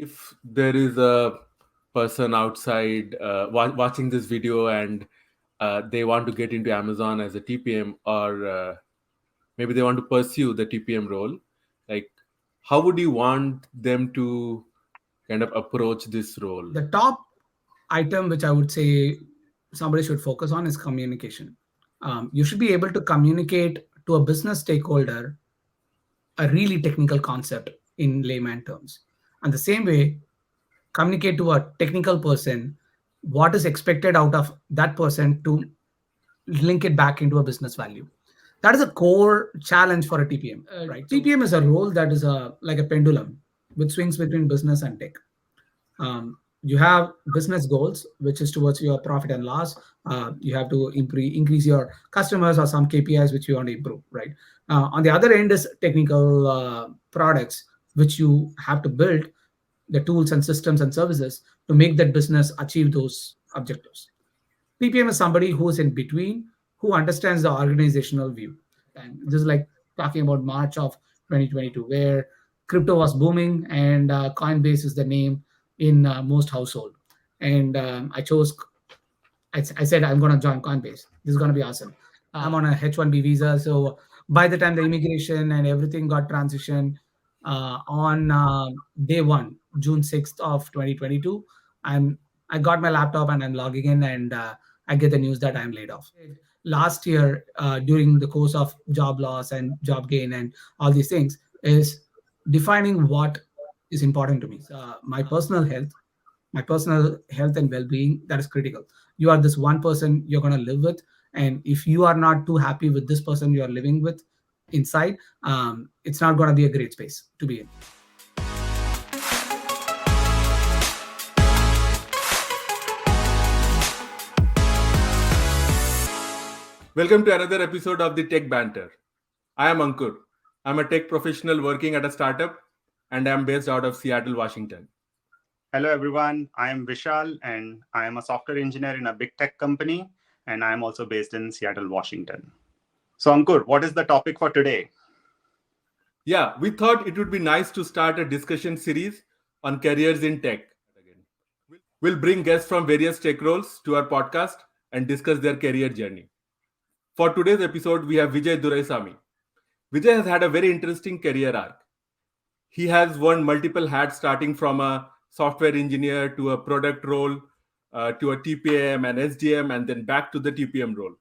if there is a person outside watching this video and they want to get into Amazon as a TPM, or maybe they want to pursue the TPM role, like how would you want them to kind of approach this role? The top item which I would say somebody should focus on is communication. You should be able to communicate to a business stakeholder a really technical concept in layman terms. And the same way, communicate to a technical person what is expected out of that person to link it back into a business value. That is a core challenge for a TPM, right? TPM is a role that is like a pendulum which swings between business and tech. You have business goals, which is towards your profit and loss. You have to increase your customers or some KPIs which you want to improve, right? On the other end is technical products, which you have to build the tools and systems and services to make that business achieve those objectives. PPM is somebody who is in between, who understands the organizational view. And this is like talking about March of 2022, where crypto was booming and Coinbase is the name in most household. And I said, I'm going to join Coinbase. This is going to be awesome. I'm on a H-1B visa. So by the time the immigration and everything got transitioned on day one, June 6th of 2022, I got my laptop and I'm logging in and I get the news that I'm laid off. Last year, during the course of job loss and job gain and all these things, is defining what is important to me. My personal health and well-being, that is critical. You are this one person you're going to live with, and if you are not too happy with this person you are living with inside, it's not going to be a great space to be in. Welcome to another episode of the Tech Banter. I am Ankur. I'm a tech professional working at a startup, and I'm based out of Seattle, Washington. Hello, everyone. I am Vishal, and I am a software engineer in a big tech company, and I am also based in Seattle, Washington. So, Ankur, what is the topic for today? Yeah, we thought it would be nice to start a discussion series on careers in tech. We'll bring guests from various tech roles to our podcast and discuss their career journey. For today's episode, we have Vijay Duraiswamy. Vijay has had a very interesting career arc. He has worn multiple hats, starting from a software engineer to a product role, to a TPM and SDM, and then back to the TPM role.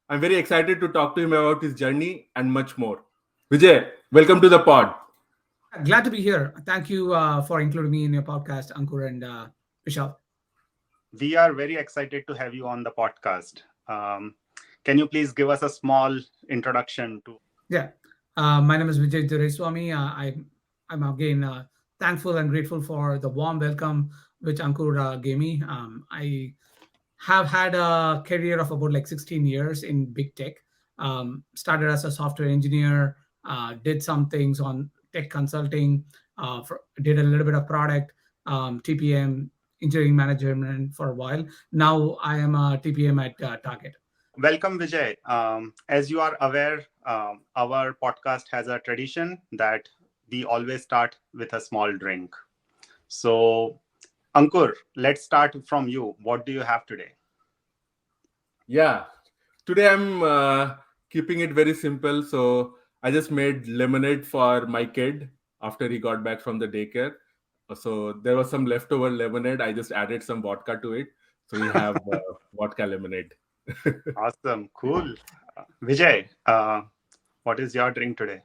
I'm very excited to talk to him about his journey and much more. Vijay, welcome to the pod. Glad to be here. Thank you for including me in your podcast, Ankur and Vishal. We are very excited to have you on the podcast. Can you please give us a small introduction to? Yeah, my name is Vijay Duraiswamy. I'm again thankful and grateful for the warm welcome which Ankur gave me. I have had a career of about like 16 years in big tech. Started as a software engineer, did some things on tech consulting, did a little bit of product, TPM, engineering management for a while. Now I am a TPM at Target. Welcome, Vijay. As you are aware, our podcast has a tradition that we always start with a small drink. So, Ankur, let's start from you. What do you have today? Yeah, today I'm keeping it very simple. So I just made lemonade for my kid after he got back from the daycare. So there was some leftover lemonade. I just added some vodka to it. So we have vodka lemonade. Awesome. Cool. Vijay, what is your drink today?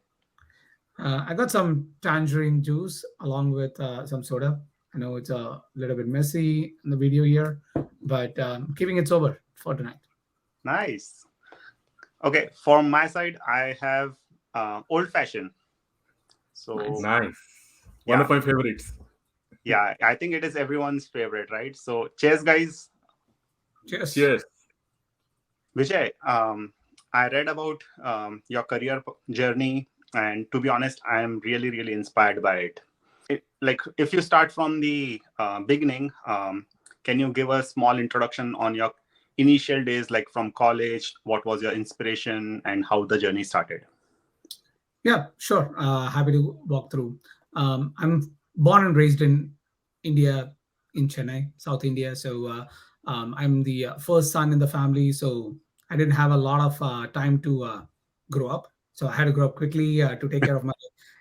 I got some tangerine juice along with some soda. I know it's a little bit messy in the video here, but keeping it sober for tonight. Nice. Okay, from my side, I have old fashioned. So nice. One of my favorites. Yeah, I think it is everyone's favorite, right? So cheers, guys. Cheers. Cheers. Vijay, I read about your career journey, and to be honest, I am really, really inspired by it. Like, if you start from the beginning, can you give a small introduction on your initial days, like from college? What was your inspiration and how the journey started? Yeah, sure. Happy to walk through. I'm born and raised in India, in Chennai, South India. So I'm the first son in the family. So I didn't have a lot of time to grow up. So I had to grow up quickly to take care of my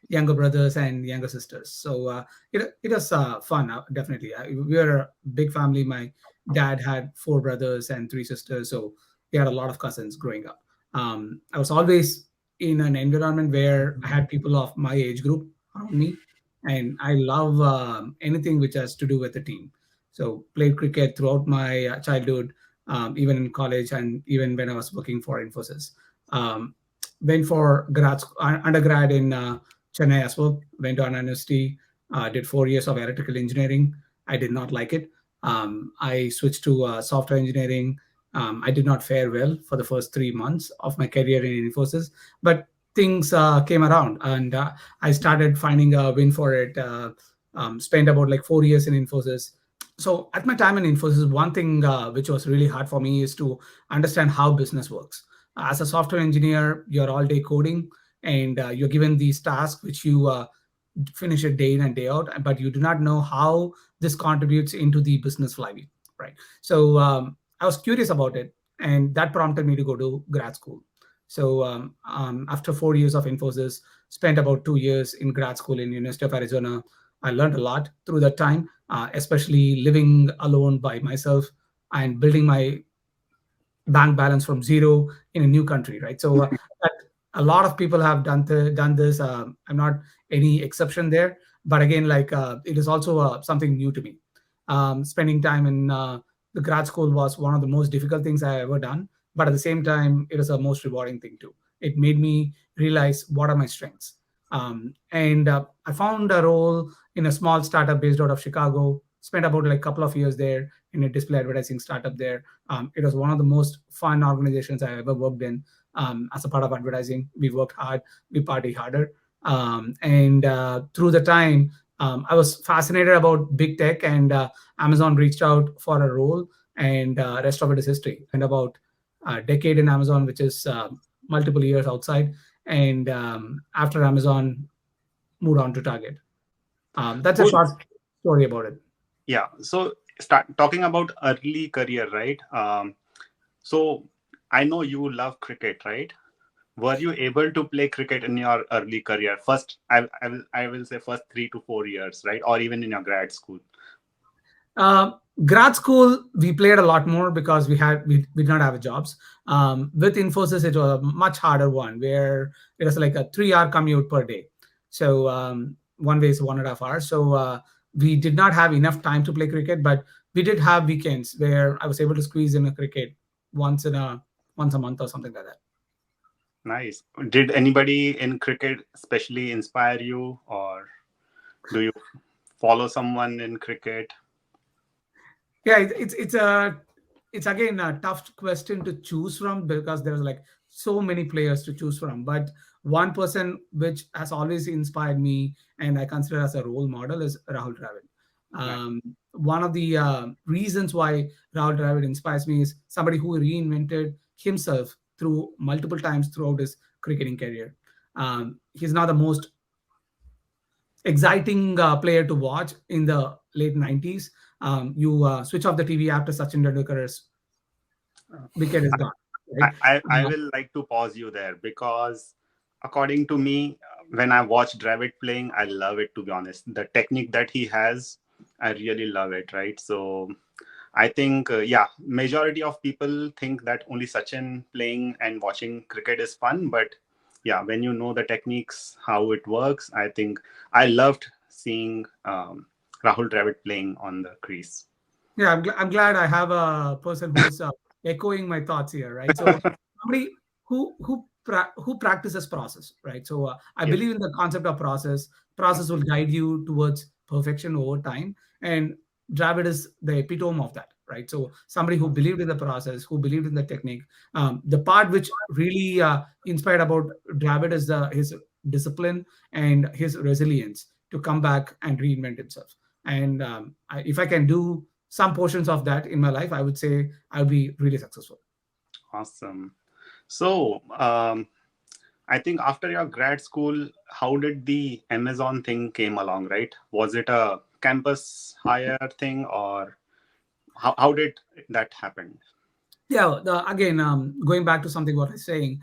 younger brothers and younger sisters. So it was fun, definitely. We were a big family. My dad had four brothers and three sisters. So we had a lot of cousins growing up. I was always in an environment where I had people of my age group around me, and I love anything which has to do with the team. So played cricket throughout my childhood, even in college, and even when I was working for Infosys. Um, Went for undergrad in Chennai as well. Went to an university, did 4 years of electrical engineering. I did not like it. I switched to software engineering. I did not fare well for the first 3 months of my career in Infosys, but things came around, and I started finding a win for it. Spent about like 4 years in Infosys. So at my time in Infosys, one thing which was really hard for me is to understand how business works. As a software engineer, you're all day coding, and you're given these tasks which you finish it day in and day out, but you do not know how this contributes into the business flywheel, right? So I was curious about it, and that prompted me to go to grad school. So after 4 years of Infosys, spent about 2 years in grad school in University of Arizona. I learned a lot through that time, especially living alone by myself and building my bank balance from zero in a new country, right? So that a lot of people have done this. I'm not any exception there, but again, like it is also something new to me. Spending time in the grad school was one of the most difficult things I ever done, but at the same time, it is a most rewarding thing too. It made me realize what are my strengths. And I found a role in a small startup based out of Chicago. Spent about like a couple of years there in a display advertising startup there. It was one of the most fun organizations I ever worked in. As a part of advertising, we worked hard, we party harder. And through the time, I was fascinated about big tech, and Amazon reached out for a role, and rest of it is history. And about a decade in Amazon, which is multiple years outside. And after Amazon, moved on to Target. That's a Cool. short story about it. Yeah. So start talking about early career, right? So I know you love cricket, right? Were you able to play cricket in your early career? First, I will say first 3 to 4 years, right? Or even in your grad school. Uh, Grad school, we played a lot more because we did not have jobs. With Infosys, it was a much harder one where it was like a 3 hour commute per day. So one way is 1.5 hours. So we did not have enough time to play cricket, but we did have weekends where I was able to squeeze in a cricket once a month or something like that. Nice. Did anybody in cricket especially inspire you, or do you follow someone in cricket? Yeah, it's again a tough question to choose from because there's like so many players to choose from. But one person which has always inspired me and I consider as a role model is Rahul Dravid. Nice. One of the reasons why Rahul Dravid inspires me is somebody who reinvented himself through multiple times throughout his cricketing career. He's not the most exciting player to watch in the late 90s. You switch off the TV after Sachin Tendulkar's wicket is gone, right? I will like to pause you there because, according to me, when I watch Dravid playing, I love it, to be honest. The technique that he has, I really love it, right? So I think, yeah, majority of people think that only Sachin playing and watching cricket is fun. But yeah, when you know the techniques, how it works, I think I loved seeing Rahul Dravid playing on the crease. Yeah, I'm glad I have a person who is echoing my thoughts here, right? So somebody who practices process, right? So I Yes. believe in the concept of process. Process will guide you towards perfection over time, and Dravid is the epitome of that, right? So somebody who believed in the process, who believed in the technique. The part which really inspired about Dravid is his discipline and his resilience to come back and reinvent himself. And if I can do some portions of that in my life, I would say I'll be really successful. Awesome. So, I think after your grad school, how did the Amazon thing came along, right? Was it a campus hire thing, or how did that happen? Yeah, again, going back to something what I was saying,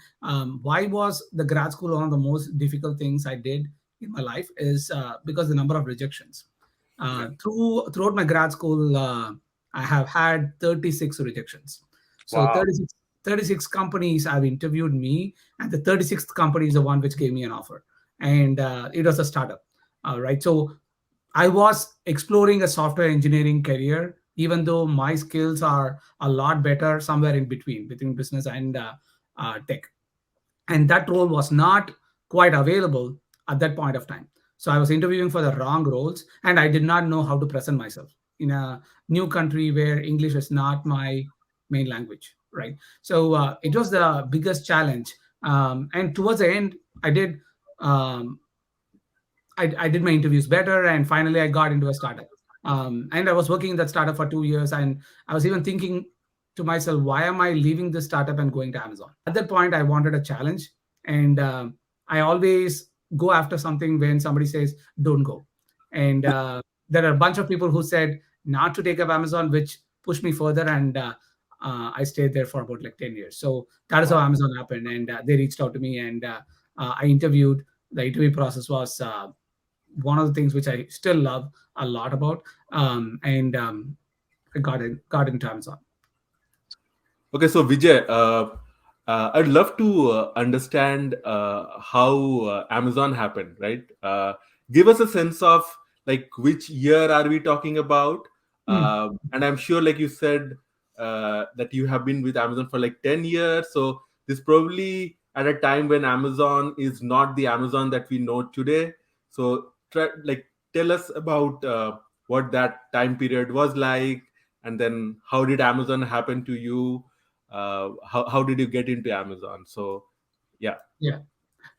why was the grad school one of the most difficult things I did in my life is because the number of rejections. Okay. Throughout my grad school, I have had 36 rejections. So Wow. 36 companies have interviewed me, and the 36th company is the one which gave me an offer. And it was a startup, right? So I was exploring a software engineering career, even though my skills are a lot better somewhere in between business and tech. And that role was not quite available at that point of time. So I was interviewing for the wrong roles, and I did not know how to present myself in a new country where English is not my main language, right? So it was the biggest challenge. And towards the end, I did. Um, I did my interviews better, and finally I got into a startup. And I was working in that startup for 2 years, and I was even thinking to myself, why am I leaving this startup and going to Amazon? At that point, I wanted a challenge, and I always go after something when somebody says, "Don't go." And there are a bunch of people who said not to take up Amazon, which pushed me further, and I stayed there for about like 10 years. So that is how Wow. Amazon happened, and they reached out to me, and I interviewed. The interview process was one of the things which I still love a lot about. And I got into Amazon. Okay, so Vijay, I'd love to understand how Amazon happened, right? Give us a sense of like which year are we talking about? Mm. And I'm sure, like you said, that you have been with Amazon for like 10 years. So this probably at a time when Amazon is not the Amazon that we know today. So tell us about what that time period was like, and then how did Amazon happen to you? How did you get into Amazon? So yeah. Yeah.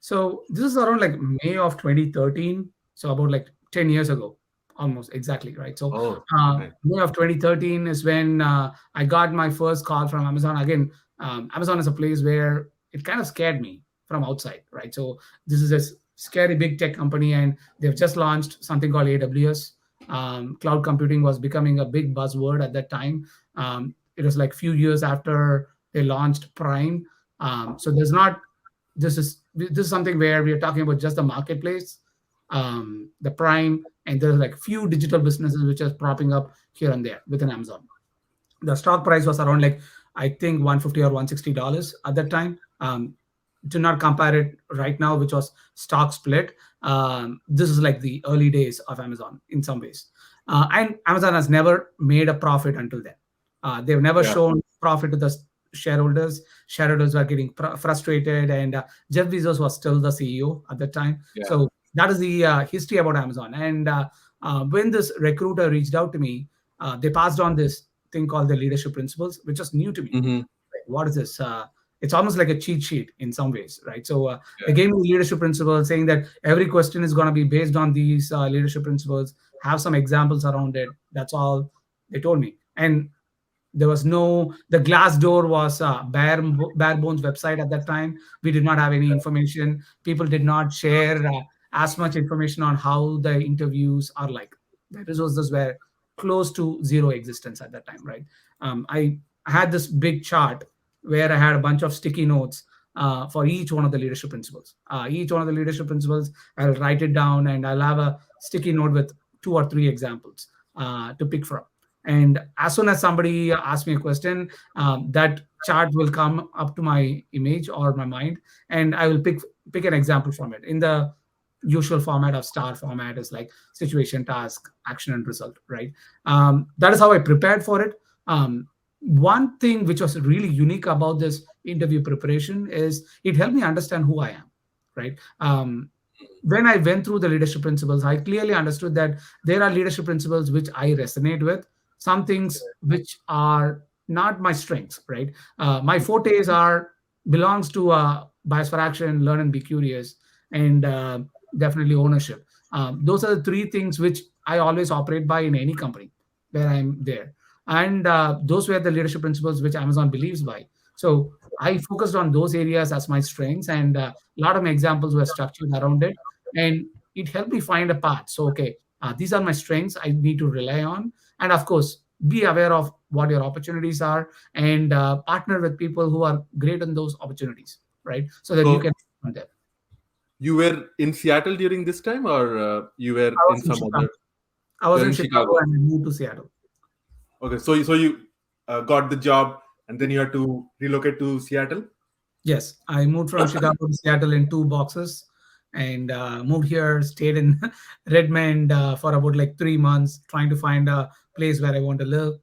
So this is around like May of 2013. So about like 10 years ago, almost exactly, right? So Oh, nice. May of 2013 is when I got my first call from Amazon. Again, Amazon is a place where it kind of scared me from outside, right? So this is a scary big tech company, and they've just launched something called AWS. Cloud computing was becoming a big buzzword at that time. It was like few years after they launched Prime. So there's not this is something where we are talking about just the marketplace, the Prime, and there's like few digital businesses which are propping up here and there within Amazon. The stock price was around like I think 150 or $160 at that time. Do not compare it right now, which was stock split. This is like the early days of Amazon in some ways, and Amazon has never made a profit until then. They've never Yeah. shown profit to the shareholders. Shareholders were getting frustrated, and Jeff Bezos was still the CEO at that time. Yeah. So that is the history about Amazon. And when this recruiter reached out to me, they passed on this thing called the leadership principles, which was new to me. Mm-hmm. Like, what is this? It's almost like a cheat sheet in some ways, right? So they Yeah. gave me the leadership principles, saying that every question is going to be based on these leadership principles. Have some examples around it. That's all they told me. And there was no the Glassdoor was a bare bones website at that time. We did not have any information. People did not share as much information on how the interviews are like. The resources were close to zero existence at that time, right? I had this big chart where I had a bunch of sticky notes for each one of the leadership principles. Each one of the leadership principles, I'll write it down, and I'll have a sticky note with 2 or 3 examples to pick from. And as soon as somebody asks me a question, that chart will come up to my image or my mind, and I will pick an example from it in the usual format of star format, is like situation, task, action, and result, right? That is how I prepared for it. One thing which was really unique about this interview preparation is it helped me understand who I am, right? When I went through the leadership principles, I clearly understood that there are leadership principles which I resonate with, some things which are not my strengths, right? My fortes are belongs to bias for action, learn and be curious, and definitely ownership. Those are the 3 things which I always operate by in any company where I'm there, and those were the leadership principles which Amazon believes by. So I focused on those areas as my strengths, and a lot of my examples were structured around it, and it helped me find a path. So okay, These are my strengths I need to rely on. And of course, be aware of what your opportunities are, and partner with people who are great in those opportunities, right? So that you So can from there. you were in Seattle during this time, or you were I was in in some Chicago. other? I was You're in in Chicago Chicago. and I moved to Seattle. Okay, so you got the job, and then you had to relocate to Seattle. Yes, I moved from Chicago to Seattle in two boxes, and moved here, stayed in Redmond for about like 3 months, trying to find a place where I want to live.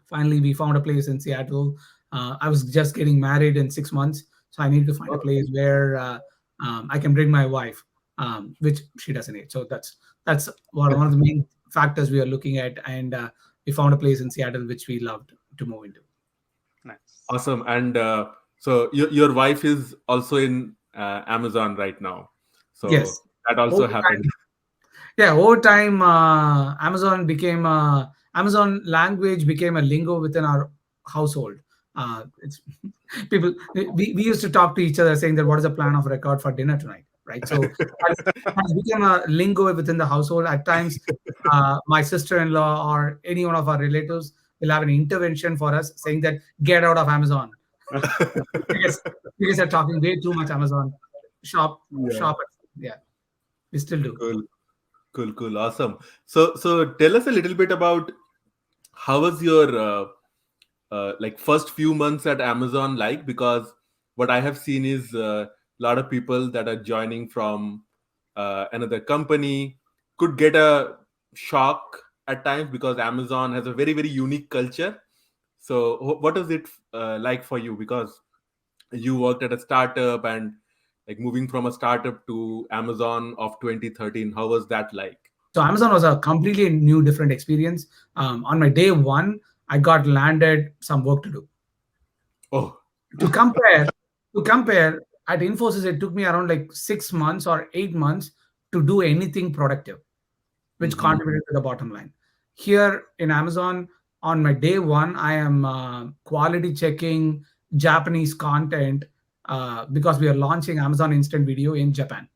Finally, we found a place in Seattle. I was just getting married in 6 months, so I needed to find a Oh, place where I can bring my wife, which she doesn't need. So that's one of the main factors we are looking at, and we found a place in Seattle which we loved to move into. Nice. awesome. And so your wife is also in Amazon right now. So Yes. that also Over happened. Yeah, over time, Amazon language became a lingo within our household. It's people we used to talk to each other saying that what is the plan of record for dinner tonight, right? So has become a lingo within the household. At times, my sister-in-law or any one of our relatives will have an intervention for us saying that get out of Amazon. Because you guys are talking way too much Amazon. Shop, Yeah. shop. Yeah, we still do. Cool. Cool. Awesome. So tell us a little bit about how was your like first few months at Amazon like? Because what I have seen is a lot of people that are joining from another company could get a shock at times because Amazon has a very unique culture. So what is it like for you? Because you worked at a startup, and like moving from a startup to Amazon of 2013, how was that like? So Amazon was a completely new, different experience. On my day one, I got landed some work to do. Oh. To compare, to compare, at Infosys, it took me around like 6 months or 8 months to do anything productive, which Hmm. contributed to the bottom line. Here in Amazon, on my day one, I am quality checking Japanese content because we are launching Amazon Instant Video in Japan.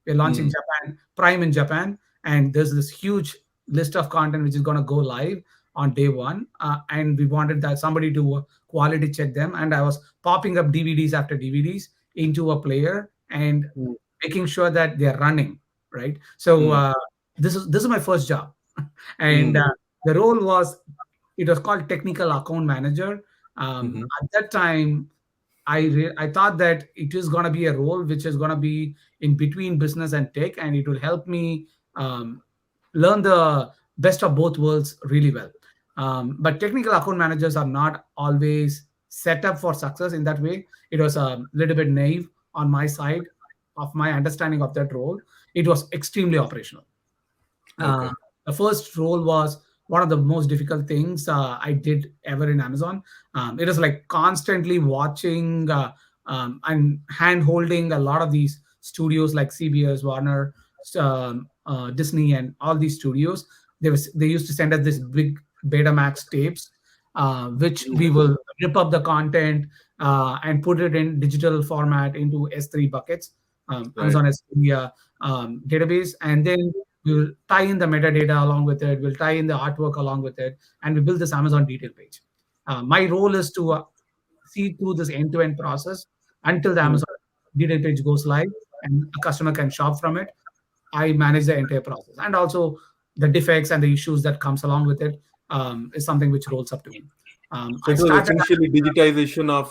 We're launching Mm. Japan Prime in Japan, and there's this huge list of content which is going to go live on day one. And we wanted that somebody to quality check them, and I was popping up DVDs after DVDs into a player and Mm. making sure that they're running right. So Mm. this is my first job, and Mm. the role was it was called technical account manager. Mhm. At that time, I thought that it is going to be a role which is going to be in between business and tech, and it will help me um, learn the best of both worlds really well. But technical account managers are not always set up for success in that way. It was a little bit naive on my side of my understanding of that role. It was extremely operational. uh, Okay. the first role was one of the most difficult things I did ever in Amazon. It was like constantly watching and hand holding a lot of these studios like CBS, Warner, Disney, and all these studios. They used to send us this big Betamax tapes, which Mm. we will rip up the content and put it in digital format into S3 buckets, Right. Amazon S3 database, and then we'll tie in the metadata along with it. We'll tie in the artwork along with it, and we build this Amazon detail page. My role is to see through this end-to-end process until the Mm. Amazon detail page goes live and a customer can shop from it. I manage the entire process, and also the defects and the issues that comes along with it is something which rolls up to me. So I it was started. essentially digitization of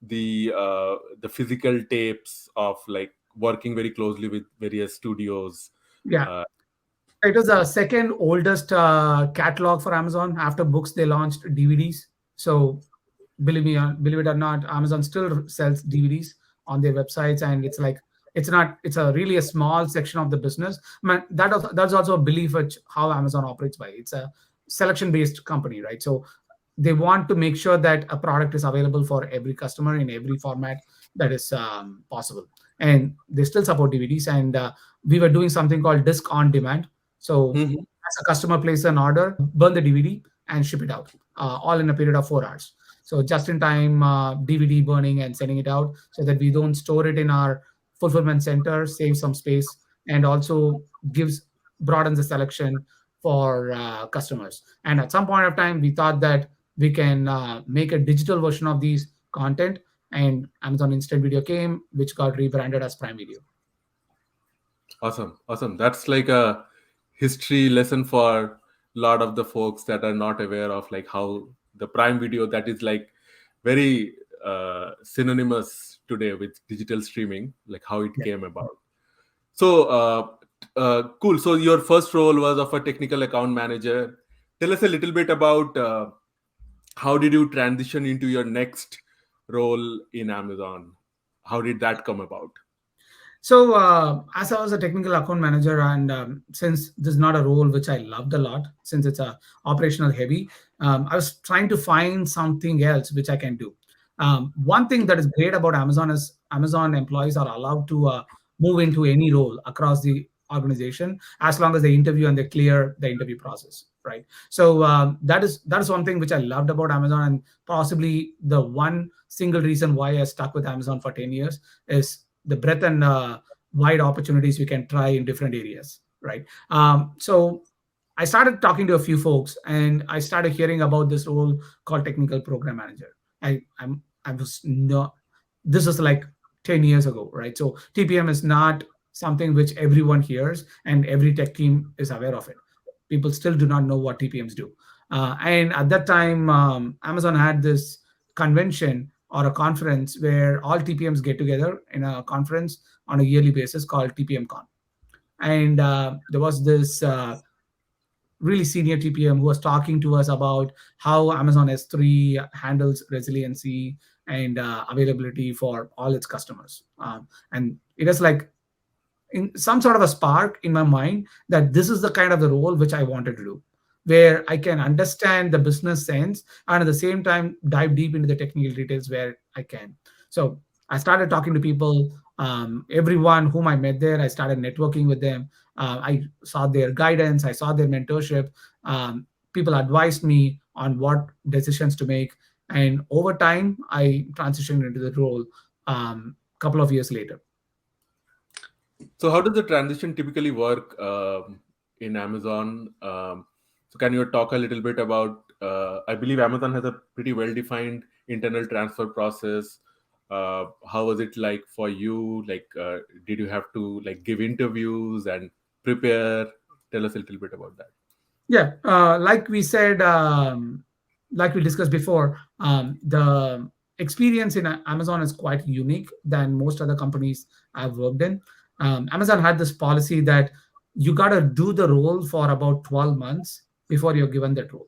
the physical tapes of like working very closely with various studios. Yeah, Uh, it was the second oldest catalog for Amazon. After books, they launched DVDs. So believe it or not, Amazon still sells DVDs on their websites, and it's like it's not. It's a really a small section of the business. That's also a belief which how Amazon operates by. It's a selection based company, right? So they want to make sure that a product is available for every customer in every format that is possible, and they still support DVDs. And we were doing something called disc on demand. So mhm. as a customer places an order, burn the DVD and ship it out, all in a period of 4 hours. So just in time DVD burning and sending it out, so that we don't store it in our fulfillment center, save some space, and also gives broadens the selection for customers. And at some point of time, we thought that we can make a digital version of these content, and Amazon Instant Video came, which got rebranded as Prime Video. Awesome. That's like a history lesson for a lot of the folks that are not aware of like how the Prime Video, that is like very synonymous today with digital streaming, like how it came about. So cool. So your first role was of a technical account manager. Tell us a little bit about how did you transition into your next role in Amazon? How did that come about? So, as I was a technical account manager, and since this is not a role which I loved a lot, since it's a operational heavy, I was trying to find something else which I can do. One thing that is great about Amazon is Amazon employees are allowed to move into any role across the organization as long as they interview and they clear the interview process, right? So that is one thing which I loved about Amazon, and possibly the one single reason why I stuck with Amazon for 10 years is the breadth and wide opportunities we can try in different areas, right? So I started talking to a few folks, and I started hearing about this role called technical program manager. I was not. This was like 10 years ago, right? So TPM is not something which everyone hears, and every tech team is aware of it. People still do not know what TPMs do. And at that time, Amazon had this convention or a conference where all TPMs get together in a conference on a yearly basis called TPM Con. And there was this really senior TPM who was talking to us about how Amazon S3 handles resiliency and availability for all its customers. And it is like in some sort of a spark in my mind that this is the kind of the role which I wanted to do, where I can understand the business sense and at the same time dive deep into the technical details where I can. So I started talking to people. Everyone whom I met there, I started networking with them. I saw their guidance, I saw their mentorship. People advised me on what decisions to make, and over time, I transitioned into the role a couple of years later. So how does the transition typically work in Amazon? So can you talk a little bit about, I believe Amazon has a pretty well-defined internal transfer process. How was it like for you? Like, did you have to like give interviews and prepare? Tell us a little bit about that. Yeah, like we said, like we discussed before, the experience in Amazon is quite unique than most other companies I've worked in. Amazon had this policy that you got to do the role for about 12 months before you're given that role.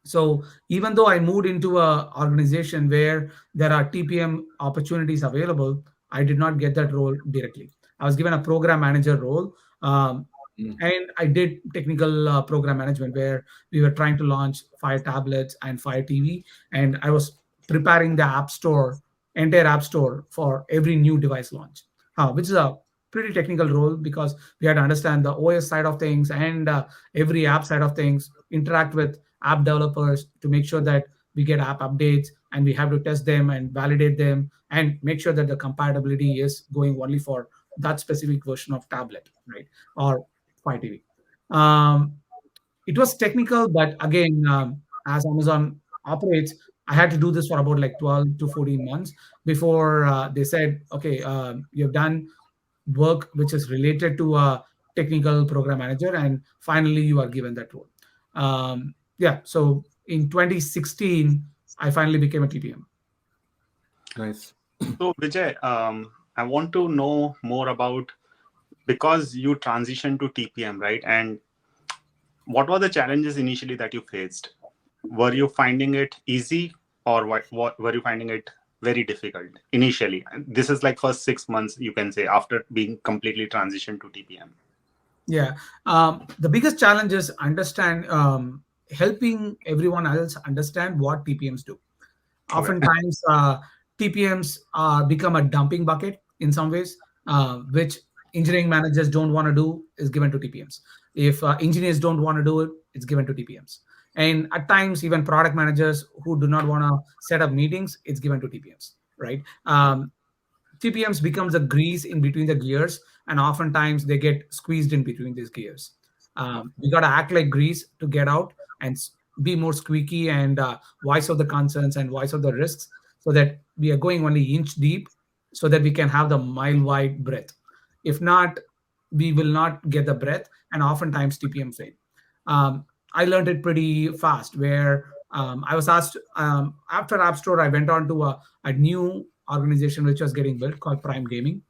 So even though I moved into a organization where there are TPM opportunities available, I did not get that role directly. I was given a program manager role. And I did technical program management where we were trying to launch Fire tablets and Fire TV. And I was preparing the app store, entire app store for every new device launch, which is a pretty technical role because we had to understand the OS side of things and every app side of things, interact with app developers to make sure that we get app updates and we have to test them and validate them and make sure that the compatibility is going only for that specific version of tablet, right? Or Fire TV. It was technical, but again, as Amazon operates, I had to do this for about like 12 to 14 months before they said, okay, you've done work which is related to a technical program manager, and finally you are given that role. Yeah, so in 2016, I finally became a TPM. Nice. So Vijay, I want to know more about, because you transitioned to TPM, right? And what were the challenges initially that you faced? Were you finding it easy, or what were you finding it very difficult initially? This is like first 6 months, you can say, after being completely transitioned to TPM. Yeah, the biggest challenge is understand helping everyone else understand what TPMs do. Oftentimes, TPMs become a dumping bucket in some ways, which engineering managers don't want to do is given to TPMs. If engineers don't want to do it, it's given to TPMs. And at times, even product managers who do not want to set up meetings, it's given to TPMs, right? TPMs becomes the grease in between the gears and oftentimes they get squeezed in between these gears. We got to act like grease to get out and be more squeaky and voice of the concerns and voice of the risks, so that we are going only inch deep, so that we can have the mile wide breath. If not, we will not get the breath, and oftentimes TPM fail. I learned it pretty fast, where I was asked after App Store, I went on to a new organization which was getting built called Prime Gaming.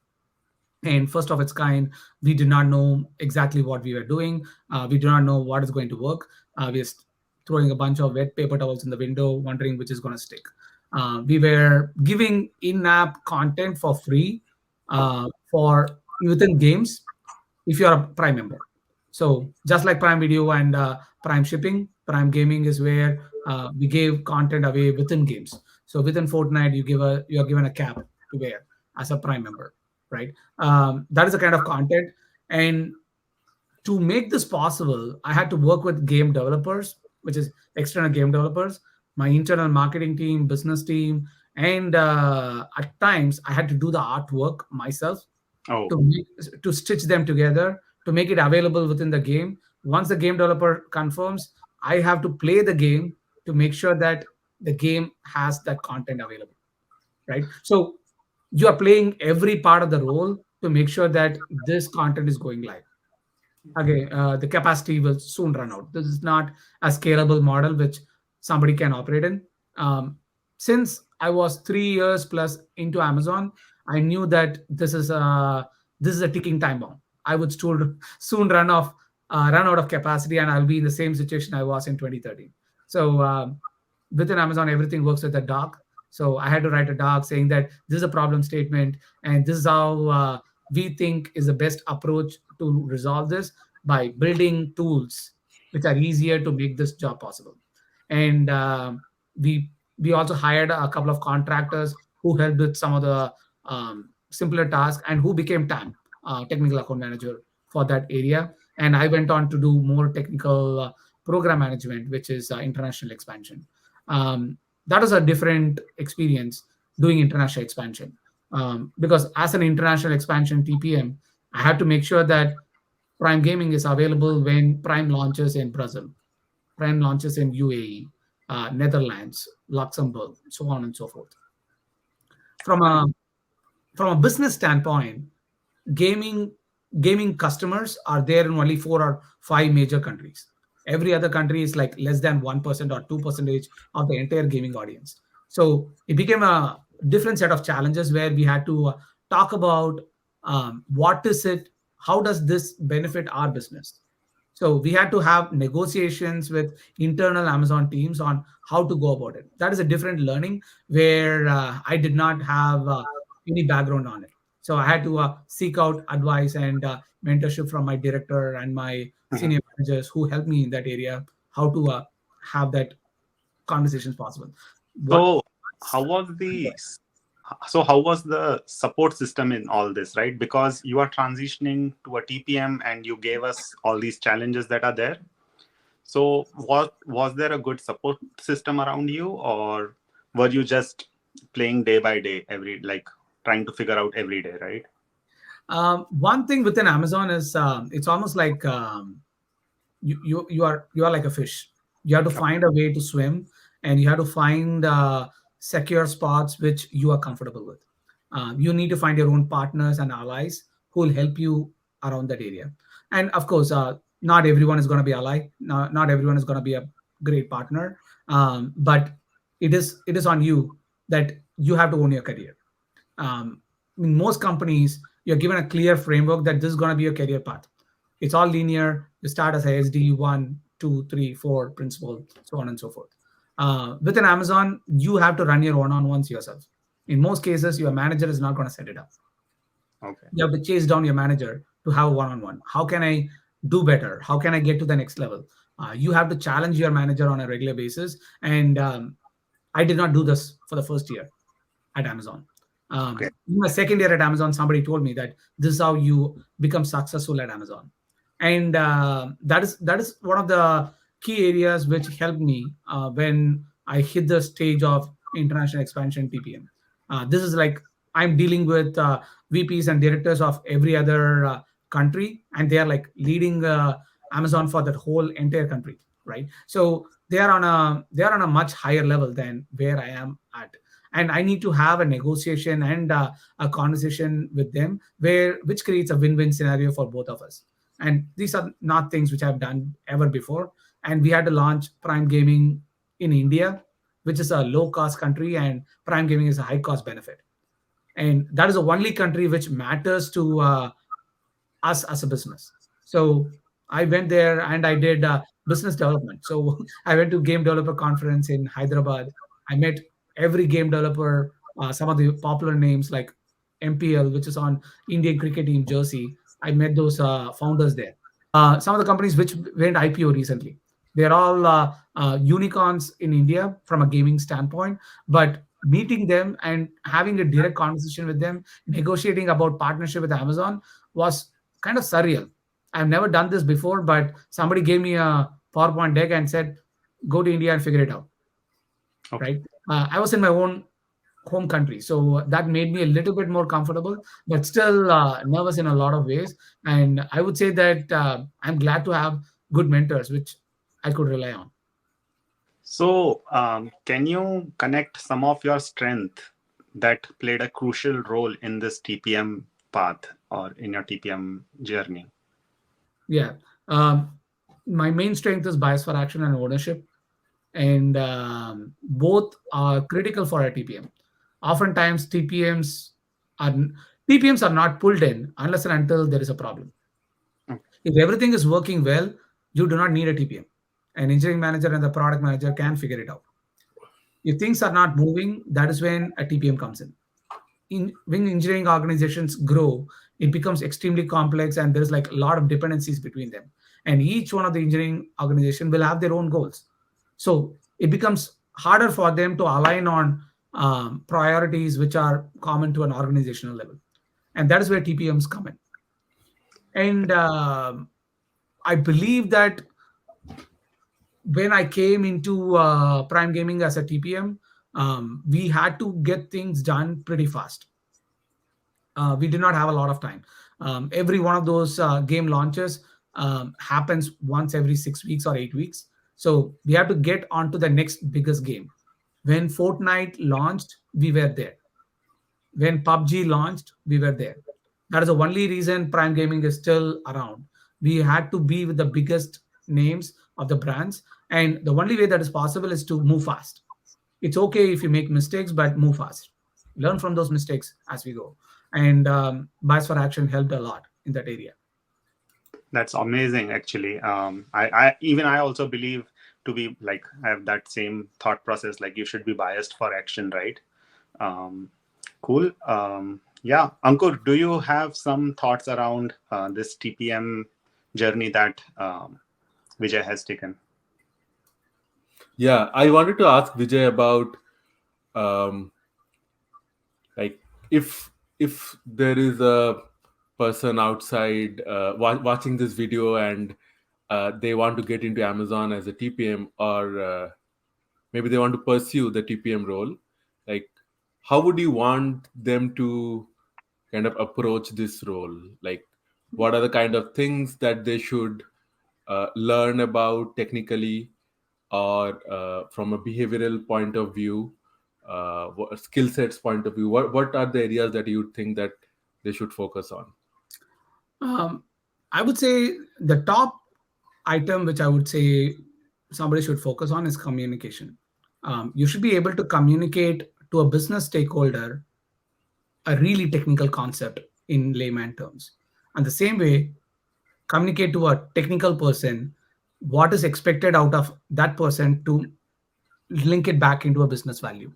And first of its kind, we did not know exactly what we were doing. We do not know what is going to work. We are throwing a bunch of wet paper towels in the window, wondering which is going to stick. We were giving in-app content for free for within games if you are a Prime member. So just like Prime Video and Prime Shipping, Prime Gaming is where we gave content away within games. So within Fortnite, you are given a cap to wear as a Prime member, right? That is the kind of content. And to make this possible, I had to work with game developers, which is external game developers, my internal marketing team, business team, and at times I had to do the artwork myself Oh, to stitch them together to make it available within the game. Once the game developer confirms, I have to play the game to make sure that the game has that content available, right? So you are playing every part of the role to make sure that this content is going live. Okay, the capacity will soon run out. This is not a scalable model which somebody can operate in. Since I was 3 years plus into Amazon, I knew that this is a ticking time bomb. I would soon run out of capacity, and I'll be in the same situation I was in 2013. So within Amazon, everything works with a doc. So I had to write a doc saying that this is a problem statement, and this is how we think is the best approach to resolve this, by building tools which are easier to make this job possible. And we also hired a couple of contractors who helped with some of the simpler tasks, and who became TAM, technical account manager, for that area. And I went on to do more technical program management, which is international expansion. That was a different experience doing international expansion, because as an international expansion TPM, I had to make sure that Prime Gaming is available when Prime launches in Brazil, Prime launches in UAE, Netherlands, Luxembourg, so on and so forth. From a business standpoint, gaming customers are there in only 4 or 5 major countries. Every other country is like less than 1% or 2% of the entire gaming audience. So it became a different set of challenges, where we had to talk about what is it, how does this benefit our business. So we had to have negotiations with internal Amazon teams on how to go about it. That is a different learning, where I did not have any background on it. So I had to seek out advice and mentorship from my director and my senior managers, who helped me in that area, how to have that conversations possible. so how was the support system in all this, right? Because you are transitioning to a TPM, and you gave us all these challenges that are there. So was there a good support system around you, or were you just playing day by day, trying to figure out every day, right? One thing within Amazon is it's almost like you are like a fish. You have to find a way to swim, and you have to find secure spots which you are comfortable with. You need to find your own partners and allies who will help you around that area. And of course, not everyone is going to be ally. Not everyone is going to be a great partner. But it is on you that you have to own your career. In most companies, you're given a clear framework that this is going to be your career path. It's all linear. You start as a SD 1, 2, 3, 4 principal, so on and so forth. Within Amazon, you have to run your one-on-ones yourself. In most cases, your manager is not going to set it up. Okay. You have to chase down your manager to have a one-on-one. How can I do better? How can I get to the next level? You have to challenge your manager on a regular basis. And I did not do this for the first year at Amazon. Okay. In my second year at Amazon, somebody told me that this is how you become successful at Amazon. And that is one of the key areas which helped me when I hit the stage of international expansion TPM. This is like I'm dealing with VPs and directors of every other country, and they are like leading Amazon for that whole entire country, right? So they are on a much higher level than where I am at, and I need to have a negotiation and a conversation with them where which creates a win-win scenario for both of us. And these are not things which I've done ever before. And we had to launch Prime Gaming in India, which is a low cost country, and Prime Gaming is a high cost benefit. And that is the only country which matters to us as a business. So I went there and I did business development. So I went to game developer conference in Hyderabad. I met every game developer, some of the popular names like MPL, which is on Indian cricket team jersey. I met those founders there. Some of the companies which went IPO recently. They're all unicorns in India from a gaming standpoint, but meeting them and having a direct conversation with them, negotiating about partnership with Amazon was kind of surreal. I've never done this before, but somebody gave me a PowerPoint deck and said, "Go to India and figure it out." Okay. Right? I was in my own home country, so that made me a little bit more comfortable, but still nervous in a lot of ways. And I would say that I'm glad to have good mentors, which I could rely on. So, can you connect some of your strength that played a crucial role in this TPM path or in your TPM journey? Yeah. My main strength is bias for action and ownership, and both are critical for a TPM. Oftentimes, are TPMs are not pulled in unless and until there is a problem. Okay. If everything is working well, you do not need a TPM. An engineering manager and the product manager can figure it out. If things are not moving, that is when a TPM comes in. When engineering organizations grow, it becomes extremely complex, and there's like a lot of dependencies between them. And each one of the engineering organization will have their own goals. So it becomes harder for them to align on priorities which are common to an organizational level. And that is where TPMs come in. And I believe that when I came into Prime Gaming as a TPM, we had to get things done pretty fast. We did not have a lot of time. Every one of those game launches happens once every 6 weeks or 8 weeks. So we have to get onto the next biggest game. When Fortnite launched, we were there. When PUBG launched, we were there. That is the only reason Prime Gaming is still around. We had to be with the biggest names of the brands, and the only way that is possible is to move fast. It's okay if you make mistakes, but move fast. Learn from those mistakes as we go. And Bias for Action helped a lot in that area. That's amazing, actually. I also believe to be like I have that same thought process. Like you should be biased for action, right? Cool. Yeah, Ankur, do you have some thoughts around this TPM journey that Vijay has taken? Yeah, I wanted to ask Vijay about like if there is a person outside watching this video and they want to get into Amazon as a TPM, or maybe they want to pursue the TPM role, like how would you want them to kind of approach this role? Like what are the kind of things that they should learn about technically, or from a behavioral point of view, skill sets point of view? What are the areas that you think that they should focus on? I would say the top item which I would say somebody should focus on is communication. You should be able to communicate to a business stakeholder a really technical concept in layman terms. And the same way, communicate to a technical person what is expected out of that person to link it back into a business value.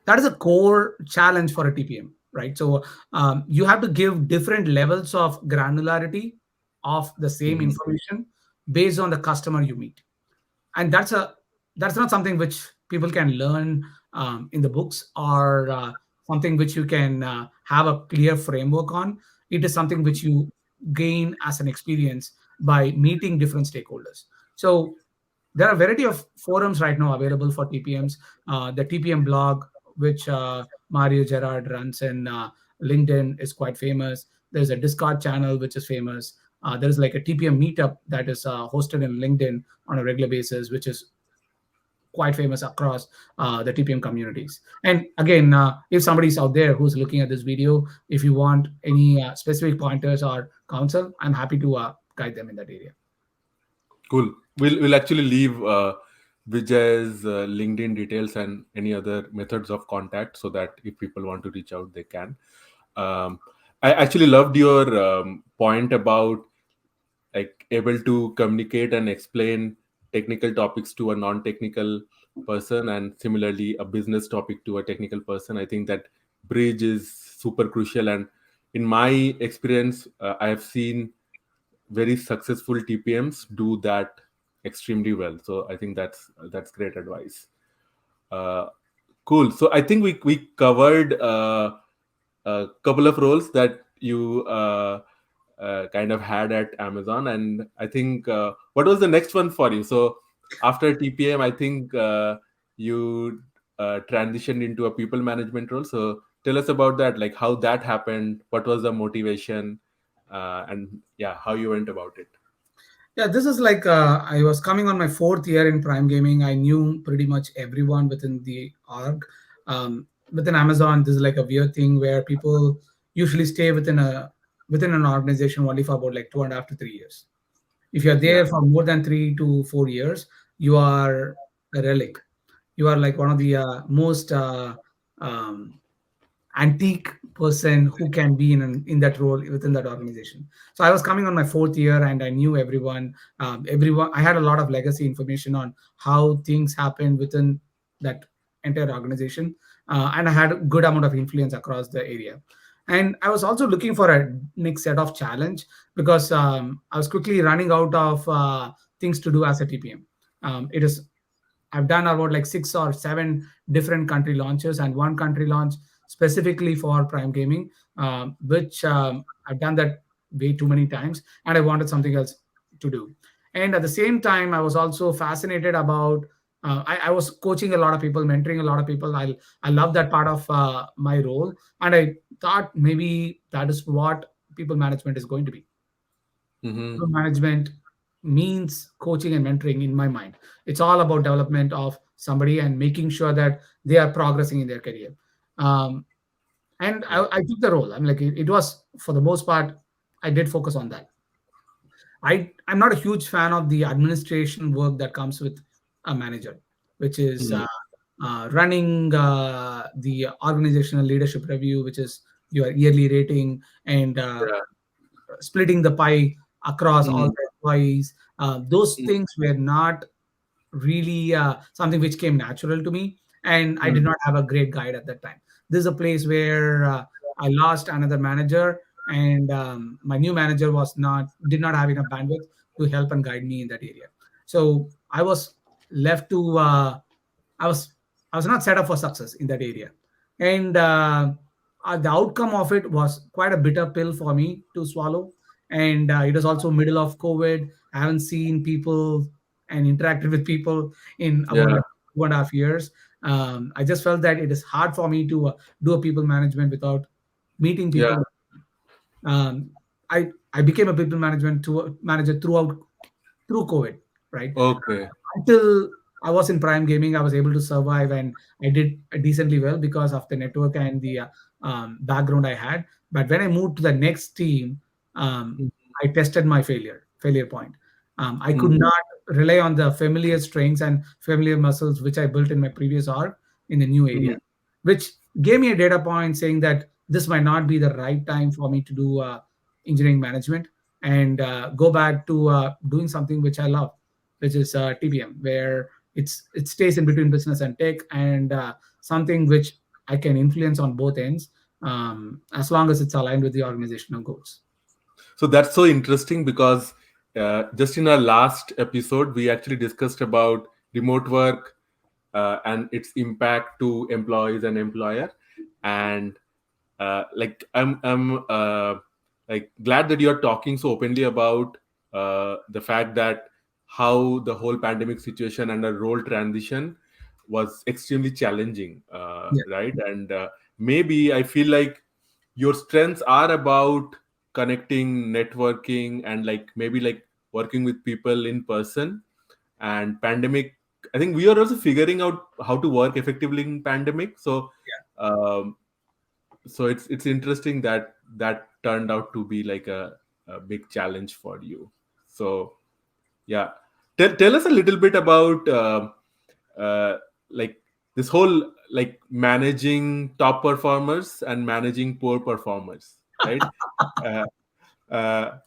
That is a core challenge for a TPM, right? So you have to give different levels of granularity of the same Mhm. information based on the customer you meet. And that's not something which people can learn in the books, or something which you can have a clear framework on. It is something which you gain as an experience by meeting different stakeholders. So there are a variety of forums right now available for TPMs. The TPM blog, which Mario Gerard runs, and LinkedIn is quite famous. There's a Discord channel which is famous. There's like a TPM meetup that is hosted in LinkedIn on a regular basis, which is quite famous across the TPM communities. And again, if somebody's out there who's looking at this video, if you want any specific pointers or counsel, I'm happy to guide them in that area. Cool. We'll actually leave Vijay's LinkedIn details and any other methods of contact so that if people want to reach out, they can. Um, I actually loved your point about like able to communicate and explain technical topics to a non-technical person, and similarly a business topic to a technical person. I think that bridge is super crucial, and in my experience, I have seen very successful TPMs do that extremely well. So I think that's great advice. Uh, cool. So I think we covered a couple of roles that you kind of had at Amazon, and I think what was the next one for you? So after TPM, I think you transitioned into a people management role. So tell us about that, like how that happened, what was the motivation, and yeah, how you went about it. Yeah, this is like I was coming on my fourth year in Prime Gaming. I knew pretty much everyone within the org. Within Amazon, this is like a weird thing where people usually stay within an organization only for about like 2.5 to 3 years. If you're Yeah. there for more than 3 to 4 years, you are a relic. You are like one of the most um, antique person who can be in that role within that organization. So I was coming on my fourth year and I knew everyone. Everyone, I had a lot of legacy information on how things happen within that entire organization, and I had a good amount of influence across the area. And I was also looking for a next set of challenge because I was quickly running out of things to do as a TPM. It is I've done about like 6 or 7 different country launches and one country launch specifically for Prime Gaming, which I've done that way too many times, and I wanted something else to do. And at the same time, I was also fascinated about. I was coaching a lot of people, mentoring a lot of people. I love that part of my role, and I thought maybe that is what people management is going to be. Mm-hmm. People management means coaching and mentoring in my mind. It's all about development of somebody and making sure that they are progressing in their career. Um, and Yeah. I took the role. I'm like, it was for the most part, I did focus on that. I'm not a huge fan of the administration work that comes with a manager, which is Mhm. running the organizational leadership review, which is your yearly rating, and Yeah. splitting the pie across all Mhm. the employees. Those things were not really something which came natural to me, and I did Mhm. not have a great guide at that time. This is a place where I lost another manager, and my new manager was not did not have enough bandwidth to help and guide me in that area. So I was left to I was I was not set up for success in that area, and the outcome of it was quite a bitter pill for me to swallow. And it was also middle of COVID. I haven't seen people and interacted with people in about Yeah. like 2.5 years. I just felt that it is hard for me to do a people management without meeting Yeah. people. I became a people management manager through COVID, right? Okay. Until I was in Prime Gaming, I was able to survive and I did decently well because of the network and the background I had. But when I moved to the next team, um, I tested my failure point. I could Mhm. not rely on the familiar strengths and familiar muscles which I built in my previous org in the new area, Mhm. which gave me a data point saying that this might not be the right time for me to do engineering management and go back to doing something which I love, which is TPM, where it stays in between business and tech, and something which I can influence on both ends, as long as it's aligned with the organizational goals. So that's so interesting because just in our last episode, we actually discussed about remote work and its impact to employees and employer. And like I'm like glad that you're talking so openly about the fact that how the whole pandemic situation and the role transition was extremely challenging, Yeah. right? And maybe I feel like your strengths are about connecting, networking, and like maybe like working with people in person. And pandemic, I think we are also figuring out how to work effectively in pandemic. So um, so it's interesting that that turned out to be like a big challenge for you. So yeah, tell us a little bit about uh, like this whole like managing top performers and managing poor performers, right? uh,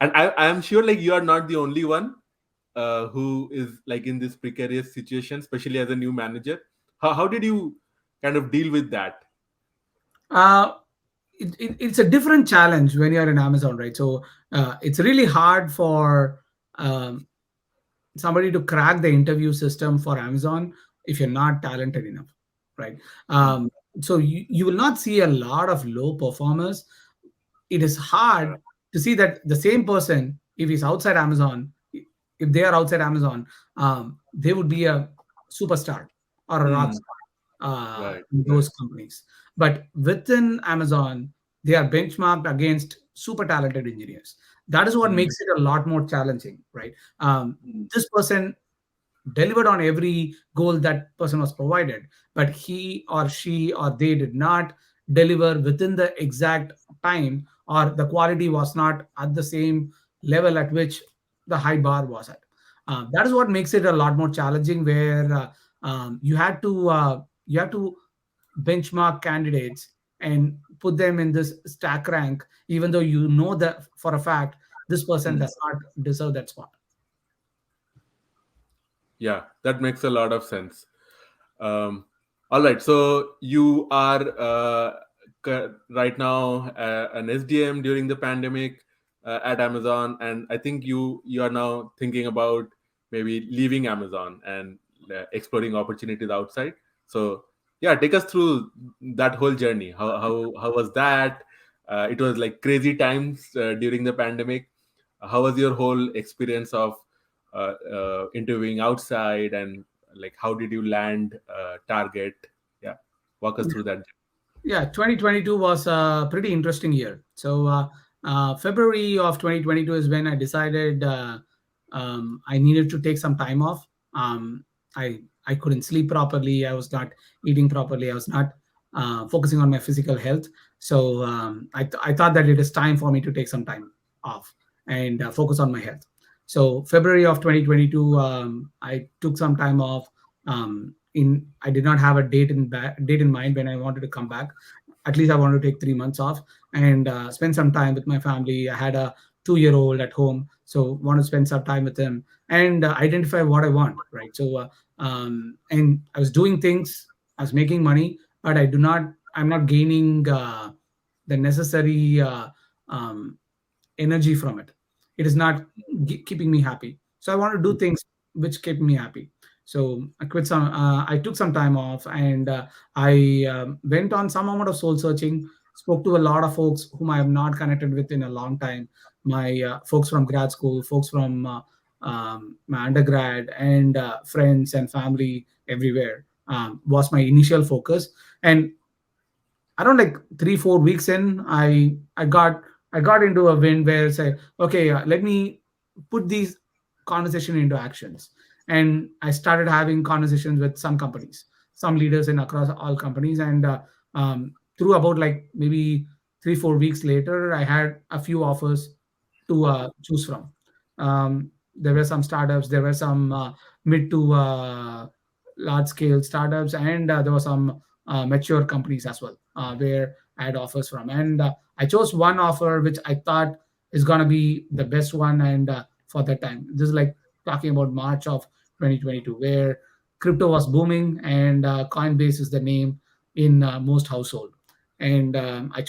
and I am sure like you are not the only one who is like in this precarious situation, especially as a new manager. How did you kind of deal with that? Uh, it's a different challenge when you're in Amazon, right? So it's really hard for um, somebody to crack the interview system for Amazon if you're not talented enough, right? Mm. So you will not see a lot of low performers. It is hard to see that the same person, if he's outside Amazon, if they are outside Amazon, they would be a superstar or a rock Mm. star Right, in right. those companies. But within Amazon, they are benchmarked against super talented engineers. That is what Mm. makes it a lot more challenging, right? Mm. This person delivered on every goal that person was provided, but he or she or they did not deliver within the exact time, or the quality was not at the same level at which the high bar was at. That is what makes it a lot more challenging, where you have to benchmark candidates and put them in this stack rank, even though you know that for a fact this person Mm. does not deserve that spot. Yeah, that makes a lot of sense. All right, so you are right now an SDM during the pandemic at Amazon, and I think you are now thinking about maybe leaving Amazon and exploring opportunities outside. So yeah, take us through that whole journey. How was that? It was like crazy times during the pandemic. How was your whole experience of interviewing outside, and like how did you land target? Yeah, walk us through that. Yeah, 2022 was a pretty interesting year. So February of 2022 is when I decided I needed to take some time off. I couldn't sleep properly. I was not eating properly. I was not focusing on my physical health. So I thought that it is time for me to take some time off and focus on my health. So February of 2022, I took some time off. In I did not have a date in mind when I wanted to come back. At least I wanted to take 3 months off and spend some time with my family. I had a 2-year-old at home, so want to spend some time with him and identify what I want. Right. So and I was doing things, I was making money, but I'm not gaining the necessary um, energy from it. It is not keeping me happy. So I want to do things which keep me happy. So I took some time off, and I went on some amount of soul searching. Spoke to a lot of folks whom I have not connected with in a long time. My folks from grad school, folks from my undergrad, and friends and family everywhere was my initial focus. And around like 3 4 weeks in, I got into a wind where I say, okay, let me put these conversation into actions. And I started having conversations with some companies, some leaders in across all companies. And through about like maybe 3 4 weeks later, I had a few offers to choose from. There were some startups, there were some mid to large scale startups, and there were some mature companies as well, where I had offers from. And I chose one offer which I thought is going to be the best one. And for that time, this is like talking about March of 2022, where crypto was booming, and Coinbase is the name in most household. And I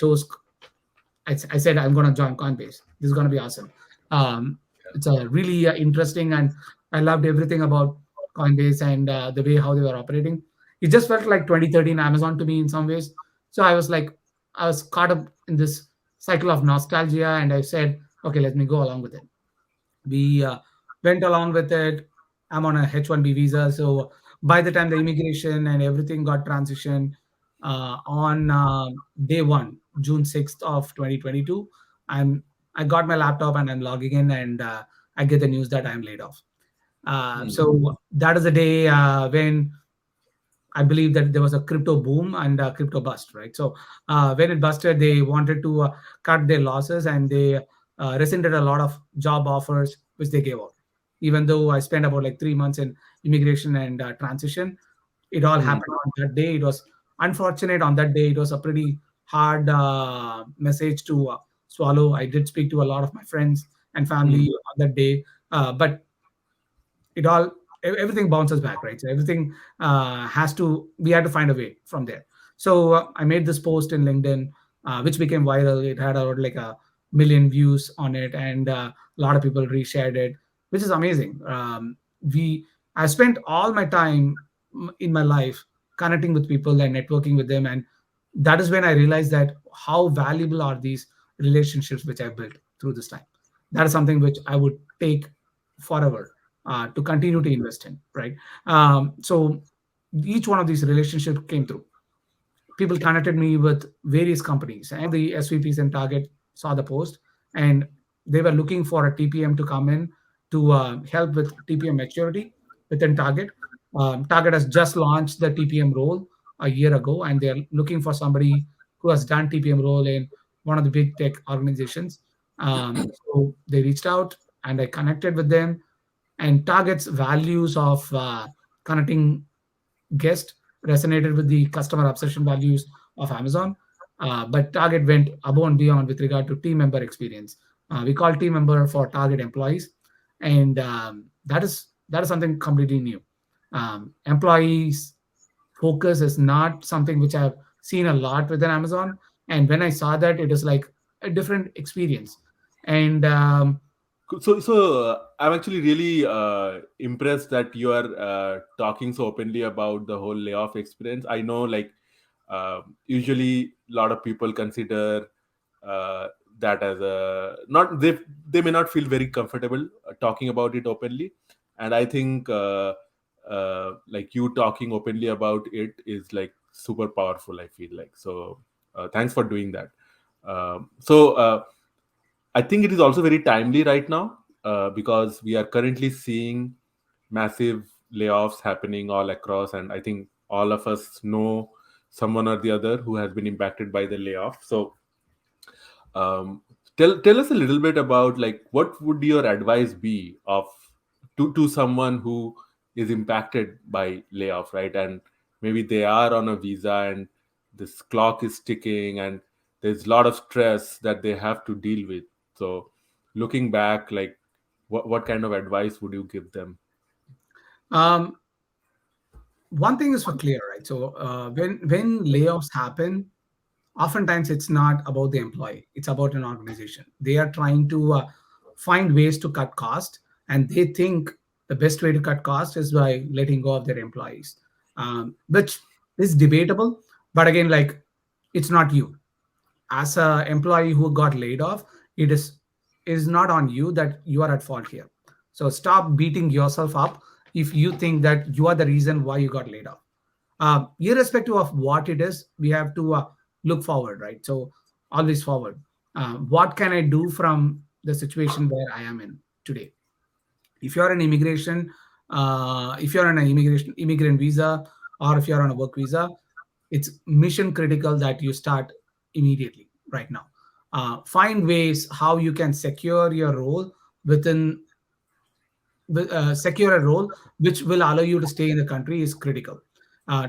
said I'm going to join Coinbase. This is going to be awesome. It's a really interesting, and I loved everything about Coinbase and the way how they were operating. It just felt like 2013 Amazon to me in some ways. So I was caught up in this cycle of nostalgia, and I said, okay, let me go along with it. We went along with it. I'm on a H-1B visa, so by the time the immigration and everything got transitioned on day one, June 6th of 2022. I got my laptop and I'm logging in, and I get the news that I'm laid off. So that is the day when I believe that there was a crypto boom and a crypto bust, right? So when it busted, they wanted to cut their losses, and they rescinded a lot of job offers which they gave out. Even though I spent about like 3 months in immigration and transition, it all happened on that day. It was unfortunate on that day. It was a pretty hard message to swallow. I did speak to a lot of my friends and family on that day, but it all everything bounces back, right? So everything has to we had to find a way from there. So I made this post in LinkedIn, which became viral. It had about like a million views on it, and a lot of people reshared it, which is amazing. We I spent all my time in my life connecting with people and networking with them, and that is when I realized that how valuable are these relationships which I built through this time. That is something which I would take forever to continue to invest in, right? So each one of these relationships came through. People connected me with various companies, and the SVPs and Target saw the post, and they were looking for a TPM to come in to help with TPM maturity within Target. Target has just launched the TPM role a year ago, and they're looking for somebody who has done TPM role in one of the big tech organizations. So they reached out, and I connected with them, and Target's values of connecting guest resonated with the customer obsession values of Amazon. But Target went above and beyond with regard to team member experience. We call team member for Target employees, and that is something completely new. Employees focus is not something which I've seen a lot within Amazon, and when I saw that, it is like a different experience. And So I'm actually really impressed that you are talking so openly about the whole layoff experience. I know, like, usually a lot of people consider uh, that as a not they may not feel very comfortable talking about it openly, and I think like you talking openly about it is like super powerful. I feel like so. Thanks for doing that. So. I think it is also very timely right now because we are currently seeing massive layoffs happening all across, and I think all of us know someone or the other who has been impacted by the layoff. So, um, tell us a little bit about, like, what would your advice be of to someone who is impacted by layoff, right? And maybe they are on a visa and this clock is ticking and there's a lot of stress that they have to deal with. So looking back, like, what kind of advice would you give them? um, one thing is for clear, right? So when layoffs happen, oftentimes it's not about the employee, it's about an organization. They are trying to find ways to cut cost, and they think the best way to cut cost is by letting go of their employees, which is debatable. But again, like, it's not you as a employee who got laid off. It is not on you that you are at fault here. So stop beating yourself up if you think that you are the reason why you got laid off. Irrespective of what it is, we have to look forward, right? So always forward. What can I do from the situation where I am in today? If you're an immigration, if you're on an immigrant visa, or if you're on a work visa, it's mission critical that you start immediately right now. Find ways how you can secure your role within secure a role which will allow you to stay in the country is critical.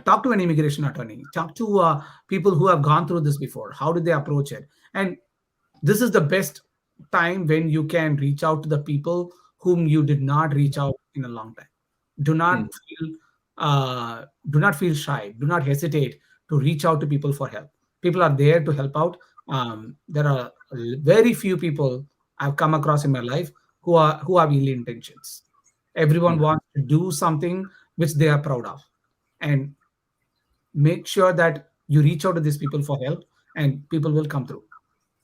Talk to an immigration attorney. Talk to people who have gone through this before. How did they approach it? And this is the best time when you can reach out to the people whom you did not reach out in a long time. Do Hmm. not feel do not feel shy. Do not hesitate to reach out to people for help. People are there to help out. There are very few people I've come across in my life who have ill intentions. Everyone Hmm. wants to do something which they are proud of, and make sure that you reach out to these people for help, and people will come through.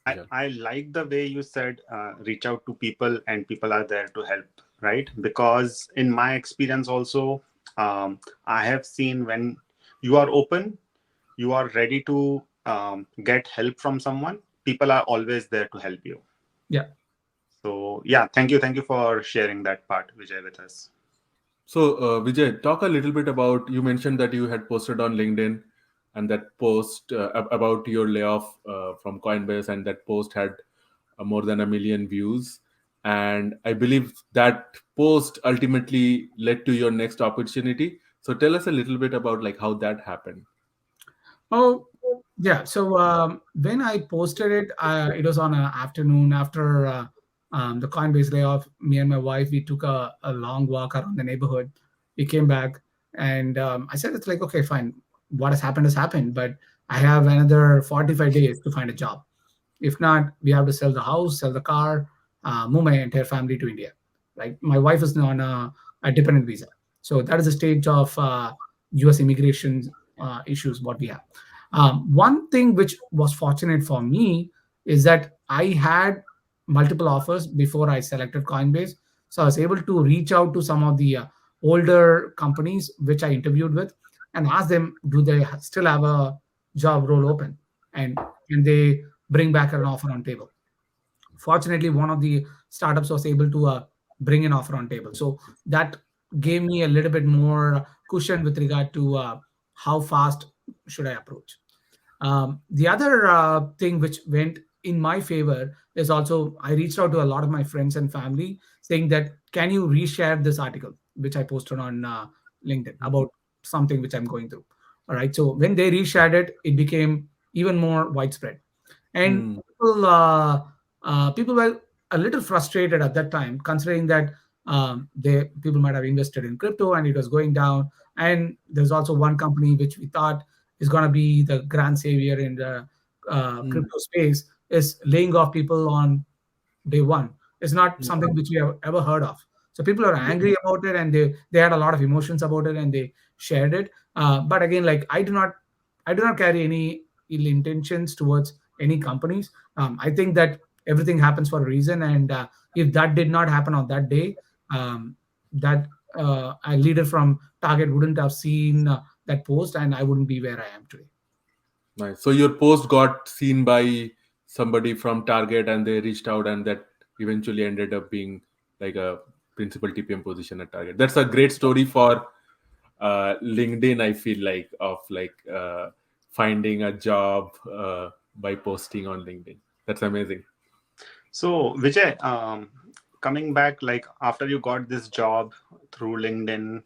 Yeah. I like the way you said reach out to people and people are there to help, right? Because in my experience also, I have seen when you are open, you are ready to get help from someone, people are always there to help you. Yeah. So yeah, thank you for sharing that part, Vijay, with us. So, Vijay, talk a little bit about, you mentioned that you had posted on LinkedIn and that post about your layoff from Coinbase, and that post had more than 1 million views. And I believe that post ultimately led to your next opportunity. So tell us a little bit about like how that happened. Oh, yeah. So when I posted it, it was on an afternoon after the Coinbase layoff. Me and my wife, we took a long walk around the neighborhood. We came back, and I said, "It's like okay, fine. What has happened. But I have another 45 days to find a job. If not, we have to sell the house, sell the car, move my entire family to India. Right? My wife is on a dependent visa, so that is the stage of U.S. immigration issues what we have. One thing which was fortunate for me is that I had multiple offers before I selected Coinbase, so I was able to reach out to some of the older companies which I interviewed with and ask them, do they still have a job role open, and can they bring back an offer on table. Fortunately, one of the startups was able to bring an offer on table, so that gave me a little bit more cushion with regard to how fast should I approach. The other thing which went in my favor is also I reached out to a lot of my friends and family saying that can you reshare this article which I posted on LinkedIn about something which I'm going through. All right, so when they reshared it, it became even more widespread, and Hmm. people were a little frustrated at that time, considering that they people might have invested in crypto and it was going down. And there's also one company which we thought is going to be the grand savior in the Hmm. crypto space is laying off people on day one. It's not Hmm. something which we have ever heard of. So people are angry about it, and they had a lot of emotions about it, and they shared it. But again, like I do not carry any ill intentions towards any companies. I think that everything happens for a reason, and if that did not happen on that day, that a leader from Target wouldn't have seen that post, and I wouldn't be where I am today. Nice. So your post got seen by somebody from Target, and they reached out, and that eventually ended up being like a principal TPM position at Target. That's a great story for LinkedIn. I feel like of like finding a job by posting on LinkedIn. That's amazing. So Vijay, coming back, like after you got this job through LinkedIn,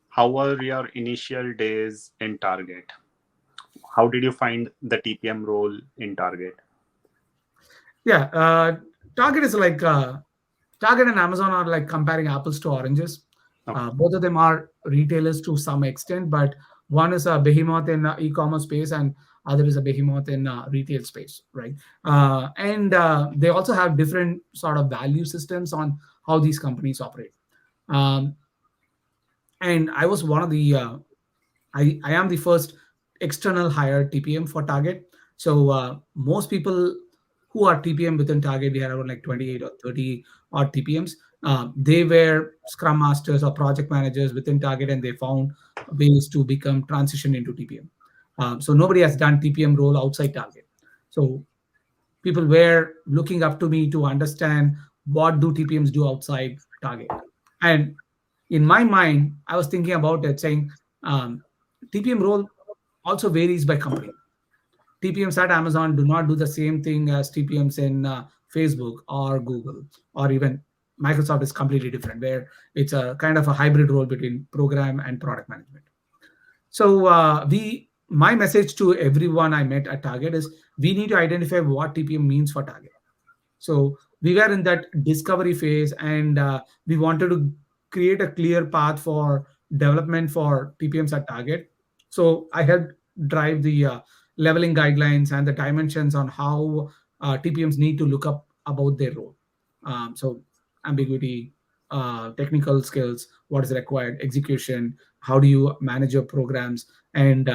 how were your initial days in Target? How did you find the TPM role in Target? Yeah, Target is like Target and Amazon are like comparing apples to oranges. Okay. Both of them are retailers to some extent, but one is a behemoth in e-commerce space, and other is a behemoth in retail space, right? And they also have different sort of value systems on how these companies operate. Um, and I was one of the I am the first external hire TPM for Target. So most people who are TPM within Target, we had around like 28 or 30 odd TPMs. They were Scrum Masters or project managers within Target, and they found ways to become transition into TPM. So nobody has done TPM role outside Target. So people were looking up to me to understand what do TPMs do outside Target. And in my mind, I was thinking about it, saying TPM role also varies by company. TPMs at Amazon do not do the same thing as TPMs in Facebook or Google, or even Microsoft is completely different, where it's a kind of a hybrid role between program and product management. So my message to everyone I met at Target is we need to identify what TPM means for Target. So we were in that discovery phase, and we wanted to create a clear path for development for TPMs at Target. So I helped drive the leveling guidelines and the dimensions on how TPMs need to look up about their role. So ambiguity, technical skills, what is required, execution, how do you manage your programs and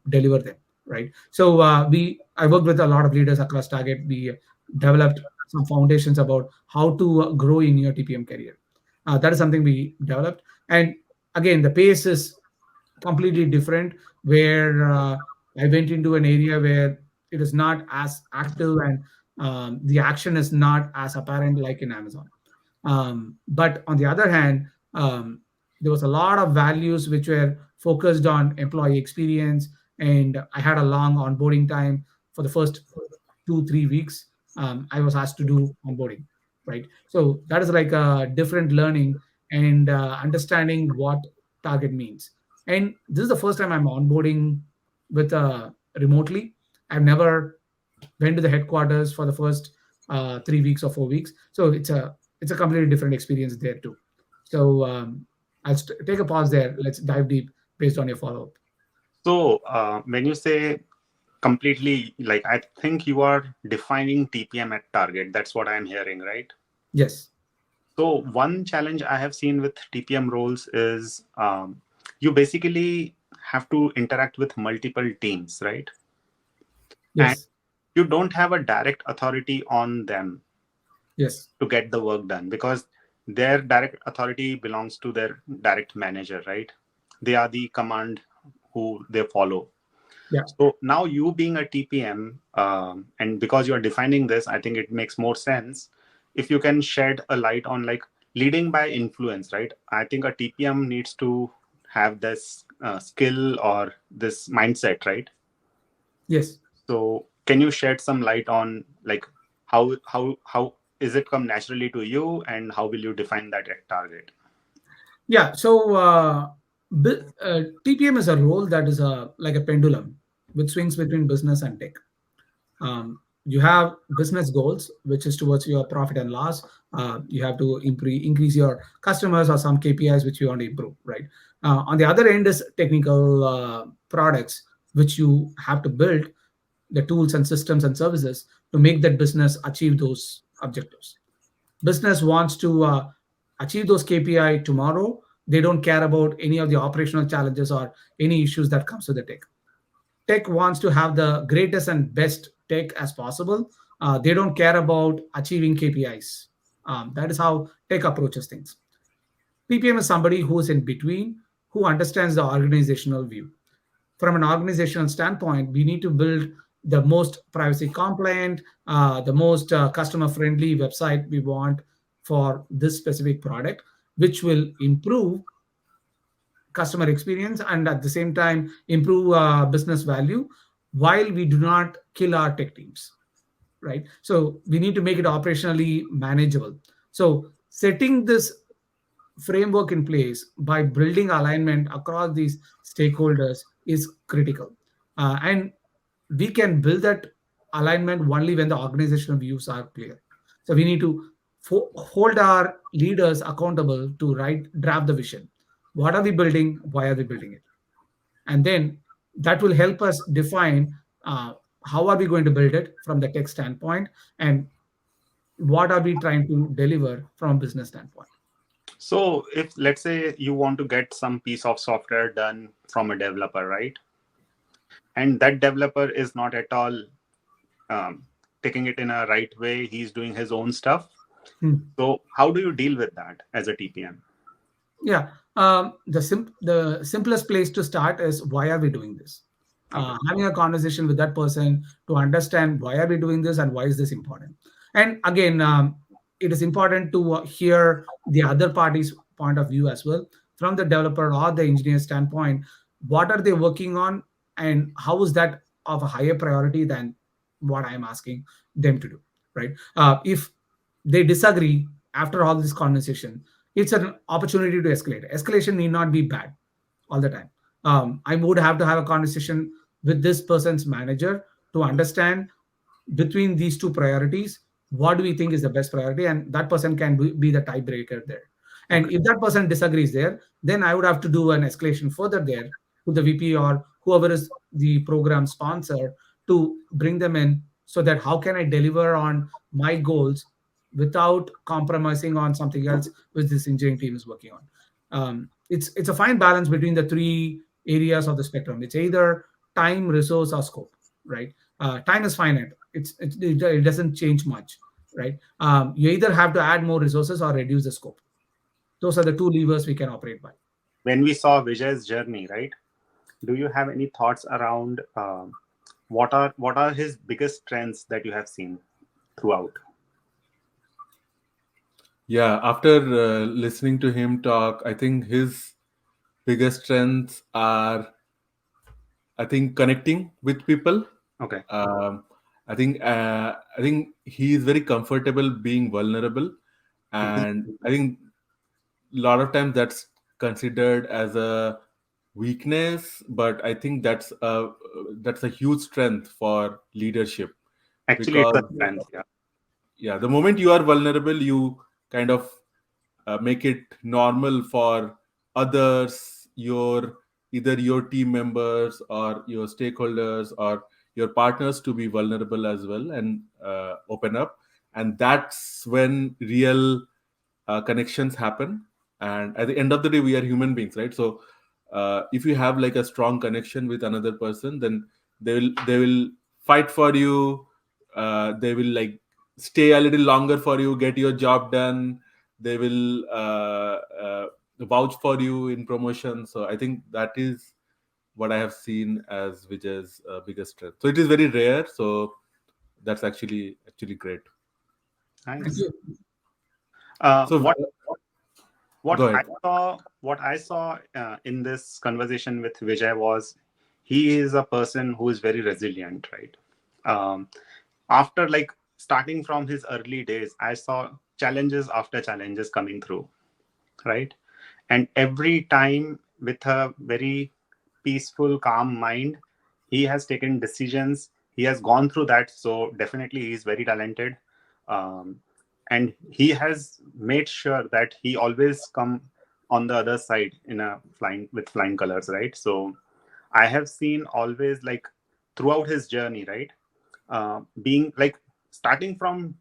deliver them, right? So I worked with a lot of leaders across Target. We developed some foundations about how to grow in your TPM career. That is something we developed. And again, the pace is completely different, where I went into an area where it is not as active and the action is not as apparent like in Amazon. But on the other hand, there was a lot of values which were focused on employee experience, and I had a long onboarding time for the first 2 3 weeks. I was asked to do onboarding, right? So that is like a different learning and understanding what target means. And this is the first time I'm onboarding with remotely. I've never went to the headquarters for the first 3 weeks or 4 weeks. So it's a completely different experience there too. So I'll take a pause there. Let's dive deep based on your follow up. So when you say completely, like, I think you are defining TPM at target. That's what I'm hearing, right? Yes. So one challenge I have seen with TPM roles is you basically have to interact with multiple teams, right? And Yes. you don't have a direct authority on them Yes. to get the work done, because their direct authority belongs to their direct manager, right? They are the command who they follow. Yeah. So now you being a TPM, and because you are defining this, I think it makes more sense if you can shed a light on like leading by influence, right? I think a TPM needs to have this skill or this mindset, right? Yes. So can you shed some light on like how is it come naturally to you, and how will you define that at target? Yeah. So TPM is a role that is like a pendulum which swings between business and tech. You have business goals, which is towards your profit and loss. You have to increase your customers or some KPIs which you want to improve, right? On the other end is technical products which you have to build the tools and systems and services to make that business achieve those objectives. Business wants to achieve those KPI tomorrow. They don't care about any of the operational challenges or any issues that comes with the tech wants to have the greatest and best tech as possible. They don't care about achieving KPIs. That is how tech approaches things. PPM is somebody who's in between, who understands the organizational view. From an organizational standpoint, we need to build the most privacy compliant, the most customer friendly website we want for this specific product, which will improve customer experience and at the same time improve business value while we do not kill our tech teams, right? So we need to make it operationally manageable. So setting this framework in place by building alignment across these stakeholders is critical. And we can build that alignment only when the organizational views are clear. So we need to hold our leaders accountable to draft the vision. What are we building? Why are we building it? And then that will help us define how are we going to build it from the tech standpoint, and what are we trying to deliver from a business standpoint. So if let's say you want to get some piece of software done from a developer, right? And that developer is not at all taking it in a right way. He's doing his own stuff. So how do you deal with that as a TPM? Yeah, the simplest place to start is why are we doing this? Having a conversation with that person to understand why are we doing this and why is this important. And again, it is important to hear the other party's point of view as well, from the developer or the engineer standpoint. What are they working on, and how is that of a higher priority than what I'm asking them to do, right? If they disagree after all this conversation, it's an opportunity to escalate. Escalation need not be bad all the time. I would have to have a conversation with this person's manager to understand between these two priorities, what do we think is the best priority, and that person can be the tiebreaker there. And if that person disagrees there, then I would have to do an escalation further there to the VP or whoever is the program sponsor to bring them in, so that how can I deliver on my goals without compromising on something else which this engineering team is working on. It's a fine balance between the three areas of the spectrum. It's either time, resource, or scope, right? Time is finite. It doesn't change much, right? You either have to add more resources or reduce the scope. Those are the two levers we can operate by. When we saw Vijay's journey, right? do you have any thoughts around what are his biggest strengths that you have seen throughout? Yeah, after listening to him talk, I think his biggest strengths are, I think, connecting with people. Okay. Um, I think he is very comfortable being vulnerable, Mhm. and I think a lot of times that's considered as a weakness, but I think that's a huge strength for leadership, Actually, it's because a strength. Yeah. yeah, the moment you are vulnerable, you kind of make it normal for others, your either your team members or your stakeholders or your partners, to be vulnerable as well and open up, and that's when real connections happen. And at the end of the day, we are human beings, right? So if you have like a strong connection with another person, then they will fight for you, they will like stay a little longer for you, get your job done, they will vouch for you in promotion. So I think that is what I have seen as Vijay's biggest strength. So it is very rare, so that's actually great. Thank Nice. you. So What go what I ahead. saw what I saw in this conversation with Vijay was he is a person who is very resilient, right? Um, After like starting from his early days, I saw challenges after challenges coming through, right? And every time with a very peaceful, calm mind, he has taken decisions. He has gone through that, so definitely he is very talented. um, and he has made sure that he always come on the other side in a flying colors, right? So I have seen always like throughout his journey, right? Being like starting from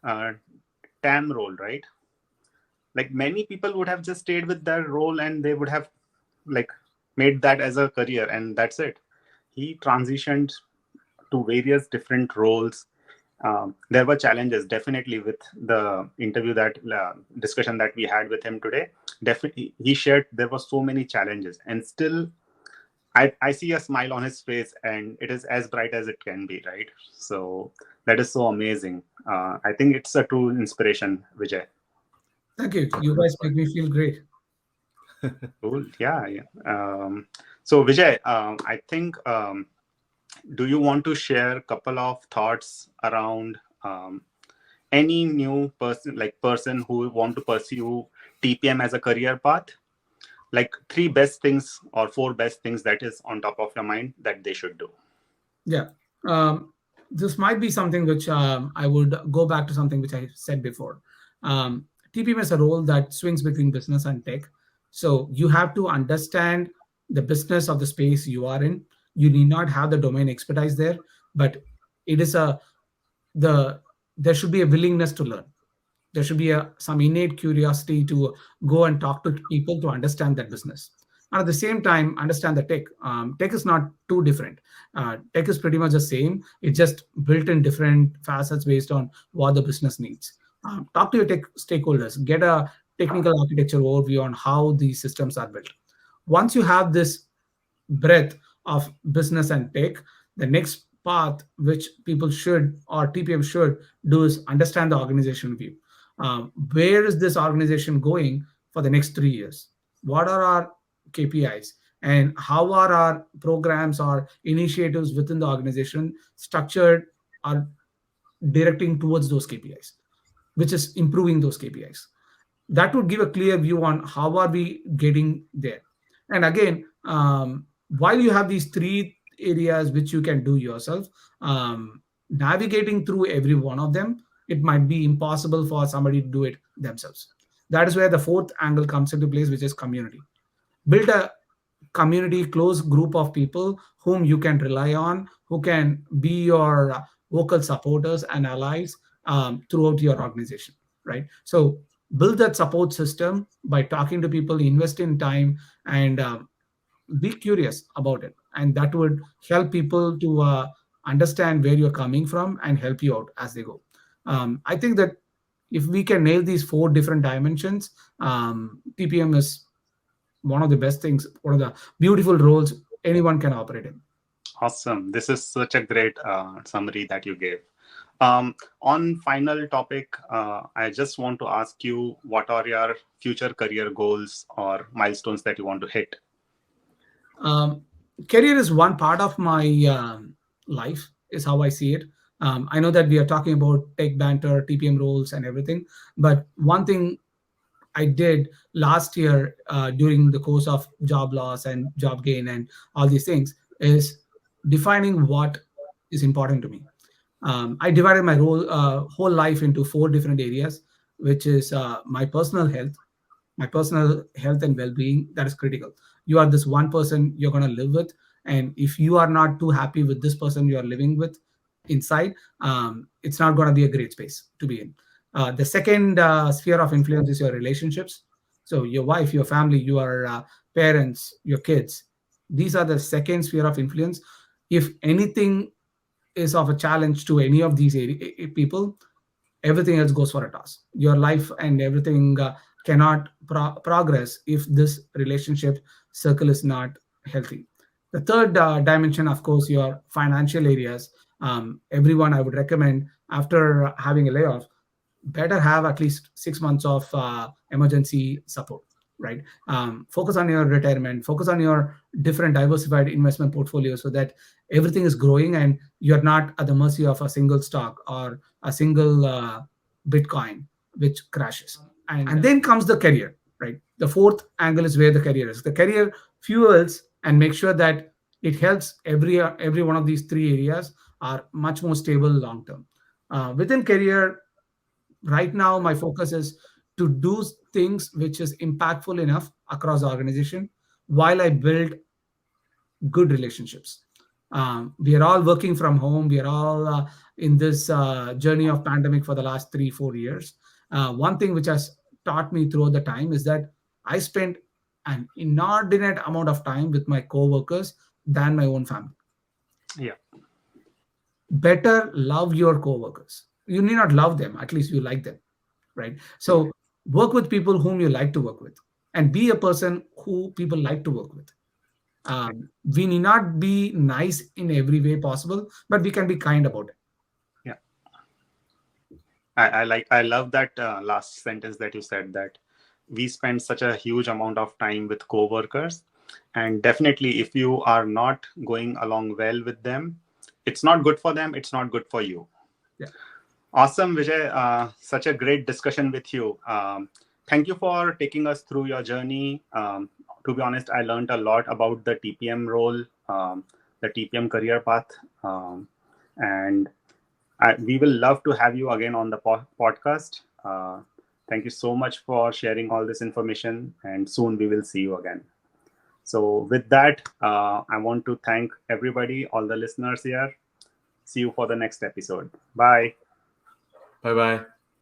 uh, TAM role, right? Like many people would have just stayed with their role and they would have like made that as a career and that's it. He transitioned to various different roles. There were challenges definitely with the interview that discussion that we had with him today. Definitely he shared there were so many challenges and still I see a smile on his face and it is as bright as it can be, right? So that is so amazing. I think it's a true inspiration, Vijay. Thank you. You guys make me feel great. Cool. Yeah, yeah. So Vijay, I think do you want to share a couple of thoughts around any new person who want to pursue TPM as a career path? Like three best things or four best things that is on top of your mind that they should do. Yeah. This might be something which I would go back to something which I said before. TPM is a role that swings between business and tech. So you have to understand the business of the space you are in. You need not have the domain expertise there, but it is a the there should be a willingness to learn. There should be some innate curiosity to go and talk to people to understand that business, and at the same time understand the tech. Tech is not too different. Tech is pretty much the same. It's just built in different facets based on what the business needs. Talk to your tech stakeholders, get a technical architecture overview on how these systems are built. Once you have this breadth of business and tech, the next path which people should or TPM should do is understand the organization view. Where is this organization going for the next 3 years? What are our KPIs? And how are our programs or initiatives within the organization structured or directing towards those KPIs, which is improving those KPIs? That would give a clear view on how are we getting there. And again, while you have these three areas which you can do yourself, navigating through every one of them, it might be impossible for somebody to do it themselves. That is where the fourth angle comes into place, which is community. Build a community, close group of people whom you can rely on, who can be your vocal supporters and allies throughout your organization, right? So build that support system by talking to people, invest in time, and be curious about it, and that would help people to understand where you're coming from and help you out as they go. I think that if we can nail these four different dimensions, TPM is one of the best things, one of the beautiful roles anyone can operate in. Awesome. This is such a great summary that you gave. On final topic, I just want to ask you, what are your future career goals or milestones that you want to hit? Career is one part of my life, is how I see it. I know that we are talking about tech banter, TPM roles, and everything, but one thing I did last year during the course of job loss and job gain and all these things is defining what is important to me. I divided my whole life into 4 different areas, which is my personal health and well-being. That is critical. You are this one person you're going to live with, and if you are not too happy with this person you are living with inside, it's not going to be a great space to be in. The second sphere of influence is your relationships. So your wife, your family, your parents, your kids, these are the second sphere of influence. If anything is of a challenge to any of these people, everything else goes for a toss. Your life and everything cannot progress if this relationship circle is not healthy. The third dimension, of course, your financial areas. Everyone, I would recommend, after having a layoff, better have at least 6 months of emergency support, right? Focus on your retirement, focus on your different diversified investment portfolio so that everything is growing and you're not at the mercy of a single stock or a single Bitcoin which crashes. And then comes the career, right? The fourth angle is where the career is. The career fuels and make sure that it helps every one of these 3 areas are much more stable long term. Within career, right now my focus is to do things which is impactful enough across the organization while I build good relationships. We are all working from home. We are all in this journey of pandemic for the last 3-4 years. One thing which has taught me throughout the time is that I spent an inordinate amount of time with my co-workers than my own family. Yeah. Better love your co-workers. You need not love them, at least you like them, right? So work with people whom you like to work with, and be a person who people like to work with. We need not be nice in every way possible, but we can be kind about it. Yeah. I love that last sentence that you said, that we spend such a huge amount of time with coworkers, and definitely if you are not going along well with them, it's not good for them, it's not good for you. Yeah. Awesome, Vijay. Such a great discussion with you. Thank you for taking us through your journey. To be honest, I learned a lot about the TPM role, the TPM career path, and we will love to have you again on the podcast. Thank you so much for sharing all this information, and soon we will see you again. So with that, I want to thank everybody, all the listeners here. See you for the next episode. Bye. Bye-bye.